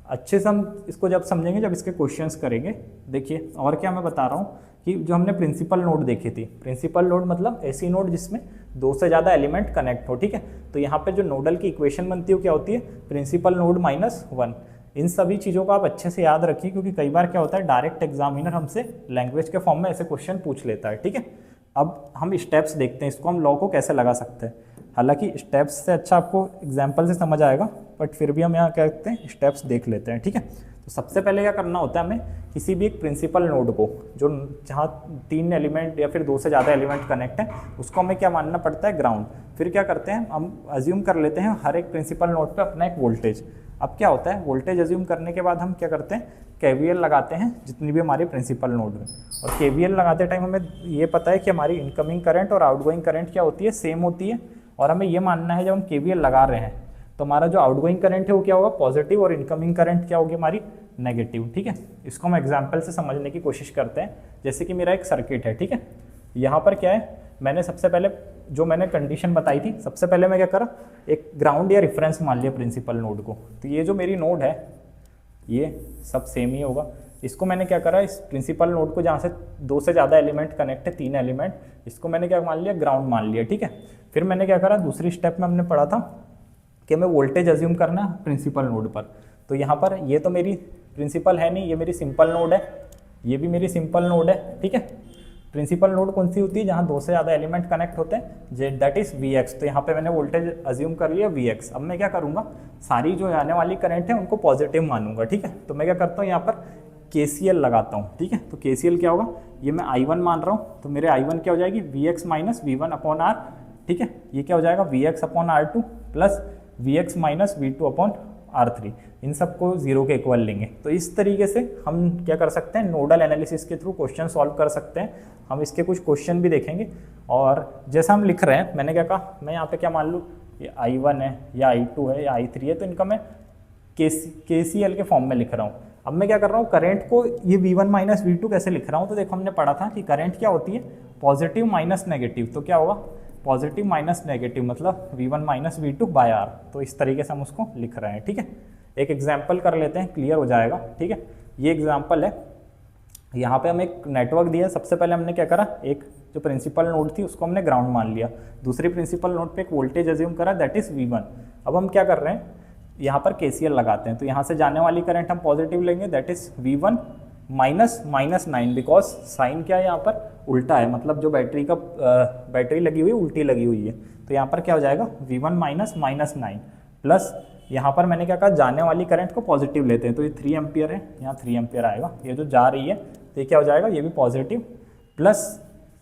अच्छे से हम इसको जब समझेंगे, जब इसके क्वेश्चंस करेंगे। देखिए और क्या मैं बता रहा हूँ कि जो हमने प्रिंसिपल नोड देखी थी, प्रिंसिपल नोड मतलब ऐसी नोड जिसमें दो से ज़्यादा एलिमेंट कनेक्ट हो, ठीक है। तो यहाँ पे जो नोडल की इक्वेशन बनती है क्या होती है, प्रिंसिपल नोड माइनस 1। इन सभी चीज़ों को आप अच्छे से याद रखिए, क्योंकि कई बार क्या होता है, डायरेक्ट एग्जामिनर हमसे लैंग्वेज के फॉर्म में ऐसे क्वेश्चन पूछ लेता है, ठीक है। अब हम स्टेप्स देखते हैं, इसको हम लॉ को कैसे लगा सकते हैं। हालांकि स्टेप्स से अच्छा आपको एग्जाम्पल से समझ आएगा, बट फिर भी हम यहाँ क्या कहते हैं, स्टेप्स देख लेते हैं, ठीक है। तो सबसे पहले क्या करना होता है, हमें किसी भी एक प्रिंसिपल नोड को, जो जहाँ 3 एलिमेंट या फिर 2 से ज़्यादा एलिमेंट कनेक्ट हैं, उसको हमें क्या मानना पड़ता है, ग्राउंड। फिर क्या करते हैं, हम अज्यूम कर लेते हैं हर एक प्रिंसिपल नोड पे अपना एक वोल्टेज। अब क्या होता है, वोल्टेज अज्यूम करने के बाद हम क्या करते हैं, केवीएल लगाते हैं जितनी भी हमारी प्रिंसिपल नोड में। और केवीएल लगाते टाइम हमें ये पता है कि हमारी इनकमिंग करंट और आउटगोइंग करंट क्या होती है, सेम होती है। और हमें ये मानना है जब हम केवीएल लगा रहे हैं तो हमारा जो आउटगोइंग करंट है वो क्या होगा, पॉजिटिव, और इनकमिंग करंट क्या होगी, हमारी नेगेटिव, ठीक है। इसको हम एग्जांपल से समझने की कोशिश करते हैं। जैसे कि मेरा एक सर्किट है, ठीक है। यहाँ पर क्या है, मैंने सबसे पहले जो मैंने कंडीशन बताई थी, सबसे पहले मैं क्या करा, एक ग्राउंड या रेफरेंस मान लिया प्रिंसिपल नोड को। तो ये जो मेरी नोड है ये सब सेम ही होगा। इसको मैंने क्या करा, इस प्रिंसिपल नोड को जहाँ से 2 से ज़्यादा एलिमेंट कनेक्ट है, 3 एलिमेंट, इसको मैंने क्या मान लिया, ग्राउंड मान लिया, ठीक है। फिर मैंने क्या करा, दूसरी स्टेप में हमने पढ़ा था कि हमें वोल्टेज अज्यूम करना है प्रिंसिपल नोड पर। तो यहाँ पर ये तो मेरी प्रिंसिपल है नहीं, ये मेरी सिंपल नोड है, ये भी मेरी सिंपल नोड है, ठीक है। प्रिंसिपल नोड कौन सी होती है, जहाँ 2 से ज़्यादा एलिमेंट कनेक्ट होते हैं, दैट इज Vx। तो यहाँ पे मैंने वोल्टेज अज्यूम कर लिया Vx। अब मैं क्या करूँगा, सारी जो आने वाली करंट है उनको पॉजिटिव मानूंगा, ठीक है। तो मैं क्या करता हूँ, यहाँ पर KCL लगाता हूँ, ठीक है। तो KCL क्या होगा, ये मैं I1 मान रहा हूँ, तो मेरे I1 क्या हो जाएगी, Vx minus V1 upon R, ठीक है। ये क्या हो जाएगा, Vx upon R2 plus Vx minus V2 upon R3। इन सबको 0 के इक्वल लेंगे। तो इस तरीके से हम क्या कर सकते हैं, नोडल एनालिसिस के थ्रू क्वेश्चन सॉल्व कर सकते हैं। हम इसके कुछ क्वेश्चन भी देखेंगे। और जैसा हम लिख रहे हैं, मैंने क्या कहा, मैं यहाँ पे क्या मान लूँ, ये I1 है या I2 है या I3 है, तो इनका मैं KCL के फॉर्म में लिख रहा हूँ। अब मैं क्या कर रहा हूँ, करंट को ये V1 माइनस V2 कैसे लिख रहा हूँ, तो देखो हमने पढ़ा था कि करंट क्या होती है, पॉजिटिव माइनस नेगेटिव। तो क्या होगा, पॉजिटिव माइनस नेगेटिव मतलब V1 minus V2 bye R। तो इस तरीके से हम उसको लिख रहे हैं, ठीक है। एक एग्जाम्पल कर लेते हैं, क्लियर हो जाएगा, ठीक है। ये एग्जाम्पल है, यहाँ पे हमें एक नेटवर्क दिया। सबसे पहले हमने क्या करा, एक जो प्रिंसिपल नोड थी उसको हमने ग्राउंड मान लिया, दूसरी प्रिंसिपल नोड पे एक वोल्टेज अज्यूम करा, दैट इज V1। अब हम क्या कर रहे हैं, यहाँ पर KCL लगाते हैं। तो यहाँ से जाने वाली करंट हम पॉजिटिव लेंगे, that is V1 minus -9, because sign क्या है यहाँ पर उल्टा है, मतलब जो बैटरी लगी हुई है उल्टी लगी हुई है। तो यहाँ पर क्या हो जाएगा, V1 माइनस -9 प्लस यहाँ पर मैंने क्या कहा, जाने वाली करंट को पॉजिटिव लेते हैं। तो ये 3 एम्पियर है, यहाँ 3 एम्पियर आएगा। ये जो जा रही है तो ये क्या हो जाएगा, ये भी पॉजिटिव, प्लस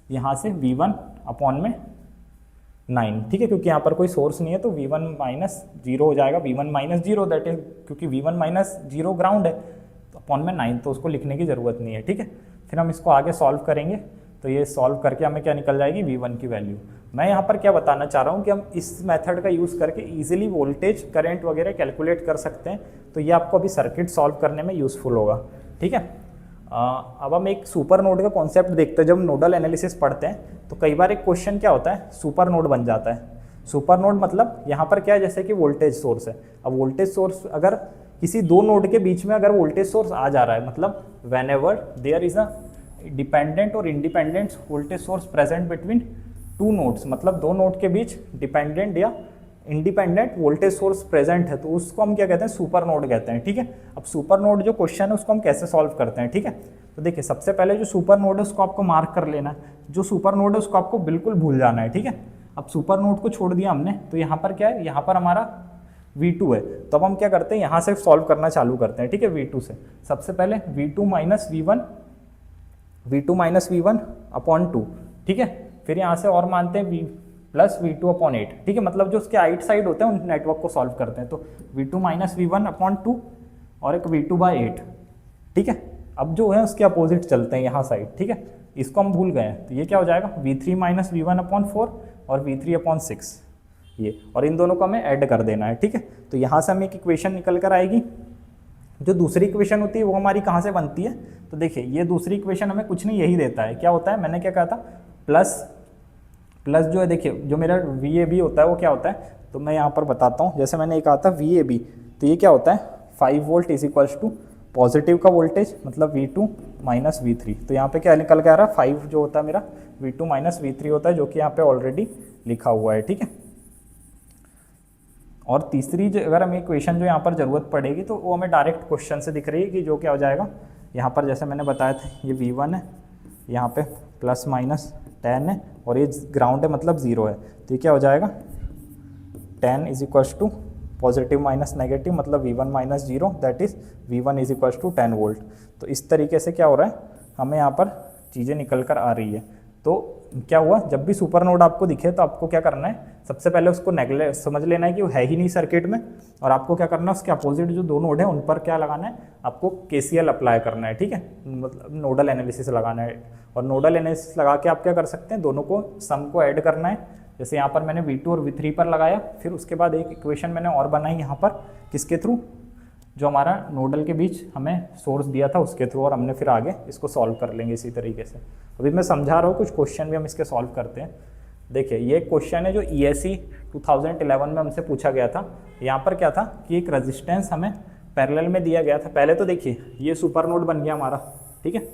यहाँ से V1 अपॉन में 9, ठीक है, क्योंकि यहाँ पर कोई सोर्स नहीं है तो V1 माइनस जीरो हो जाएगा, V1 minus zero, that is क्योंकि V1 माइनस जीरो ग्राउंड है तो अपॉन में 9, तो उसको लिखने की ज़रूरत नहीं है, ठीक है। फिर हम इसको आगे सॉल्व करेंगे, तो ये सॉल्व करके हमें क्या निकल जाएगी, V1 की वैल्यू। मैं यहाँ पर क्या बताना चाह रहा हूँ कि हम इस मेथड का यूज़ करके ईजिली वोल्टेज करंट वगैरह कैलकुलेट कर सकते हैं, तो ये आपको अभी सर्किट सॉल्व करने में यूज़फुल होगा, ठीक है। अब हम एक सुपर नोड का कॉन्सेप्ट देखते हैं। जब नोडल एनालिसिस पढ़ते हैं तो कई बार एक क्वेश्चन क्या होता है, सुपर नोड बन जाता है। सुपर नोड मतलब यहाँ पर क्या है, जैसे कि वोल्टेज सोर्स है। अब वोल्टेज सोर्स अगर किसी दो नोड के बीच में अगर वोल्टेज सोर्स आ जा रहा है, मतलब whenever there is a dependent और independent voltage source present between two nodes, मतलब दो नोड के बीच डिपेंडेंट या इंडिपेंडेंट वोल्टेज सोर्स प्रेजेंट है, तो उसको हम क्या कहते हैं, सुपर नोड कहते हैं, ठीक है। अब सुपर नोड जो क्वेश्चन है उसको हम कैसे सॉल्व करते हैं, ठीक है। तो देखिए सबसे पहले जो सुपर नोड है उसको आपको मार्क कर लेना है, जो सुपर नोड है उसको आपको बिल्कुल भूल जाना है, ठीक है। अब सुपर नोड को छोड़ दिया हमने, तो यहाँ पर क्या है, यहाँ पर हमारा V2 है, तो अब हम क्या करते हैं, यहाँ से सॉल्व करना चालू करते हैं, ठीक है। V2 से सबसे पहले V2 माइनस V1 अपॉन 2, ठीक है। फिर यहाँ से और मानते हैं V प्लस V2 अपॉन 8, ठीक है। मतलब जो उसके आइट साइड होते हैं उन नेटवर्क को सॉल्व करते हैं, तो V2 माइनस V1 अपॉन 2 और एक V2 बाई 8, ठीक है। अब जो है उसके अपोजिट चलते हैं यहाँ साइड, ठीक है। इसको हम भूल गए हैं, तो ये क्या हो जाएगा, V3 माइनस V1 अपॉन 4 और V3 अपॉन 6, ये, और इन दोनों को हमें ऐड कर देना है, ठीक है। तो यहाँ से हमें एक इक्वेशन निकल कर आएगी। जो दूसरी इक्वेशन होती है वो हमारी कहाँ से बनती है, तो देखिए ये दूसरी इक्वेशन हमें कुछ नहीं यही देता है, क्या होता है, मैंने क्या कहा था, प्लस जो है, देखिए जो मेरा VAB होता है वो क्या होता है, तो मैं यहाँ पर बताता हूँ। जैसे मैंने कहा था VAB, तो ये क्या होता है, 5 volt is equals to positive का वोल्टेज मतलब V2 माइनस V3। तो यहाँ पे क्या निकल के आ रहा है, 5 जो होता है मेरा V2 माइनस V3 होता है, जो कि यहाँ पे ऑलरेडी लिखा हुआ है, ठीक है। और तीसरी जो अगर हमें इक्वेशन जो यहाँ पर ज़रूरत पड़ेगी तो वो हमें डायरेक्ट क्वेश्चन से दिख रही है कि जो क्या हो जाएगा, यहाँ पर जैसे मैंने बताया था ये V1 है, यहाँ पे प्लस माइनस 10 है और ये ग्राउंड है मतलब 0 है, तो ये क्या हो जाएगा, 10 is equals to positive minus negative मतलब V1 minus 0, that is V1 is equals to 10 volt. तो इस तरीके से क्या हो रहा है, हमें यहाँ पर चीज़ें निकल कर आ रही है। तो क्या हुआ, जब भी सुपर नोड आपको दिखे तो आपको क्या करना है, सबसे पहले उसको नेगलेक्ट समझ लेना है कि वो है ही नहीं सर्किट में, और आपको क्या करना है, उसके अपोजिट जो दो नोड है उन पर क्या लगाना है, आपको KCL अप्लाई करना है, ठीक है, मतलब नोडल एनालिसिस लगाना है। और नोडल एनालिसिस लगा के आप क्या कर सकते हैं, दोनों को सम को ऐड करना है। जैसे यहाँ पर मैंने V2 और V3 पर लगाया, फिर उसके बाद एक इक्वेशन मैंने और बनाई यहाँ पर, किसके थ्रू, जो हमारा नोडल के बीच हमें सोर्स दिया था उसके थ्रू, और हमने फिर आगे इसको सॉल्व कर लेंगे इसी तरीके से। अभी मैं समझा रहा हूँ, कुछ क्वेश्चन भी हम इसके सॉल्व करते हैं। देखिए ये क्वेश्चन है जो ESE 2011 में हमसे पूछा गया था। यहाँ पर क्या था कि एक रेजिस्टेंस हमें पैरेलल में दिया गया था। पहले तो देखिए ये सुपर नोड बन गया हमारा, ठीक है।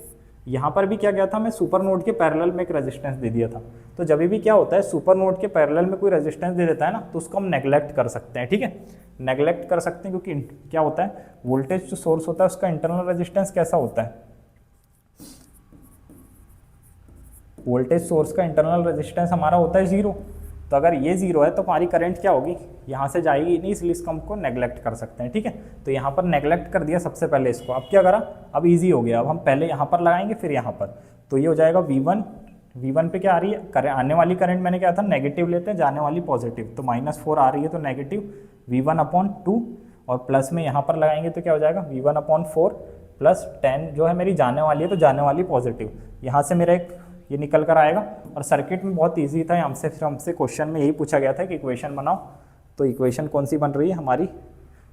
यहाँ पर भी क्या गया था, हमें सुपर नोड के पैरेलल में एक रेजिस्टेंस दे दिया था। तो जब भी क्या होता है, सुपर नोड के पैरेलल में कोई रेजिस्टेंस दे देता है ना, तो उसको हम नेग्लेक्ट कर सकते हैं, ठीक है। नेग्लेक्ट कर सकते हैं क्योंकि क्या होता है, वोल्टेज जो सोर्स होता है उसका इंटरनल रेजिस्टेंस कैसा होता है, वोल्टेज सोर्स का इंटरनल रेजिस्टेंस हमारा होता है 0। तो अगर ये 0 है तो हमारी करंट क्या होगी, यहाँ से जाएगी नहीं, इसलिए इसको हमको नेग्लेक्ट कर सकते हैं, ठीक है। तो यहाँ पर नेग्लेक्ट कर दिया सबसे पहले इसको। अब क्या करा, अब इजी हो गया, अब हम पहले यहाँ पर लगाएंगे फिर यहाँ पर, तो ये हो जाएगा V1 पे क्या आ रही है, आने वाली करंट मैंने क्या था, नेगेटिव लेते हैं, जाने वाली पॉजिटिव, तो -4 आ रही है तो नेगेटिव V1 अपॉन 2, और प्लस में यहाँ पर लगाएंगे तो क्या हो जाएगा V1 अपॉन 4 प्लस 10 जो है मेरी जाने वाली है, तो जाने वाली पॉजिटिव, यहाँ से मेरा एक ये निकल कर आएगा। और सर्किट में बहुत इजी था, हमसे क्वेश्चन में यही पूछा गया था कि इक्वेशन बनाओ, तो इक्वेशन कौन सी बन रही है हमारी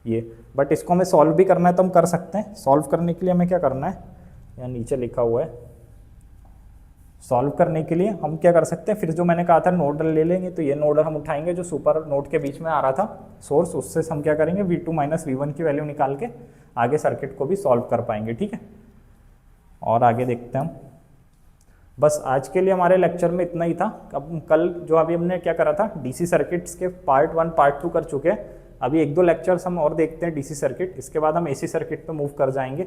ये। बट इसको हमें सॉल्व भी करना है तो हम कर सकते हैं। सॉल्व करने के लिए हमें क्या करना है, यहाँ नीचे लिखा हुआ है, सॉल्व करने के लिए हम क्या कर सकते हैं, फिर जो मैंने कहा था नोडल ले लेंगे, तो ये नोडल हम उठाएंगे जो सुपर नोड के बीच में आ रहा था सोर्स, उससे हम क्या करेंगे, V2 माइनस V1 की वैल्यू निकाल के आगे सर्किट को भी सॉल्व कर पाएंगे, ठीक है। और आगे देखते हैं हम। बस आज के लिए हमारे लेक्चर में इतना ही था। अब कल जो अभी हमने क्या करा था, डीसी सर्किट्स के पार्ट 1 पार्ट 2 कर चुके हैं। अभी 1-2 लेक्चर्स हम और देखते हैं डीसी सर्किट, इसके बाद हम एसी सर्किट पे मूव कर जाएंगे।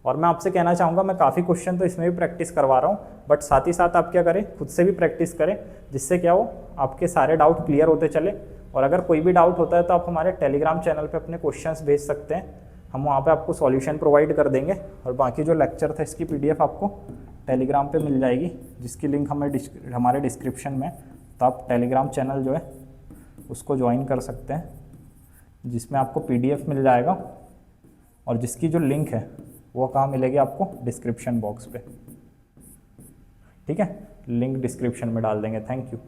और मैं आपसे कहना चाहूँगा, मैं काफ़ी क्वेश्चन तो इसमें भी प्रैक्टिस करवा रहा हूँ, बट साथ ही साथ आप क्या करें, खुद से भी प्रैक्टिस करें, जिससे क्या हो आपके सारे डाउट क्लियर होते चले। और अगर कोई भी डाउट होता है तो आप हमारे टेलीग्राम चैनल पर अपने क्वेश्चंस भेज सकते हैं, हम वहाँ पर आपको सॉल्यूशन प्रोवाइड कर देंगे। और बाकी जो लेक्चर था इसकी PDF आपको टेलीग्राम पे मिल जाएगी, जिसकी लिंक हमारे डिस्क्रिप्शन में तो आप टेलीग्राम चैनल जो है उसको ज्वाइन कर सकते हैं, जिसमें आपको PDF मिल जाएगा, और जिसकी जो लिंक है वो कहाँ मिलेगी आपको, डिस्क्रिप्शन बॉक्स पे। ठीक है, लिंक डिस्क्रिप्शन में डाल देंगे। Thank you.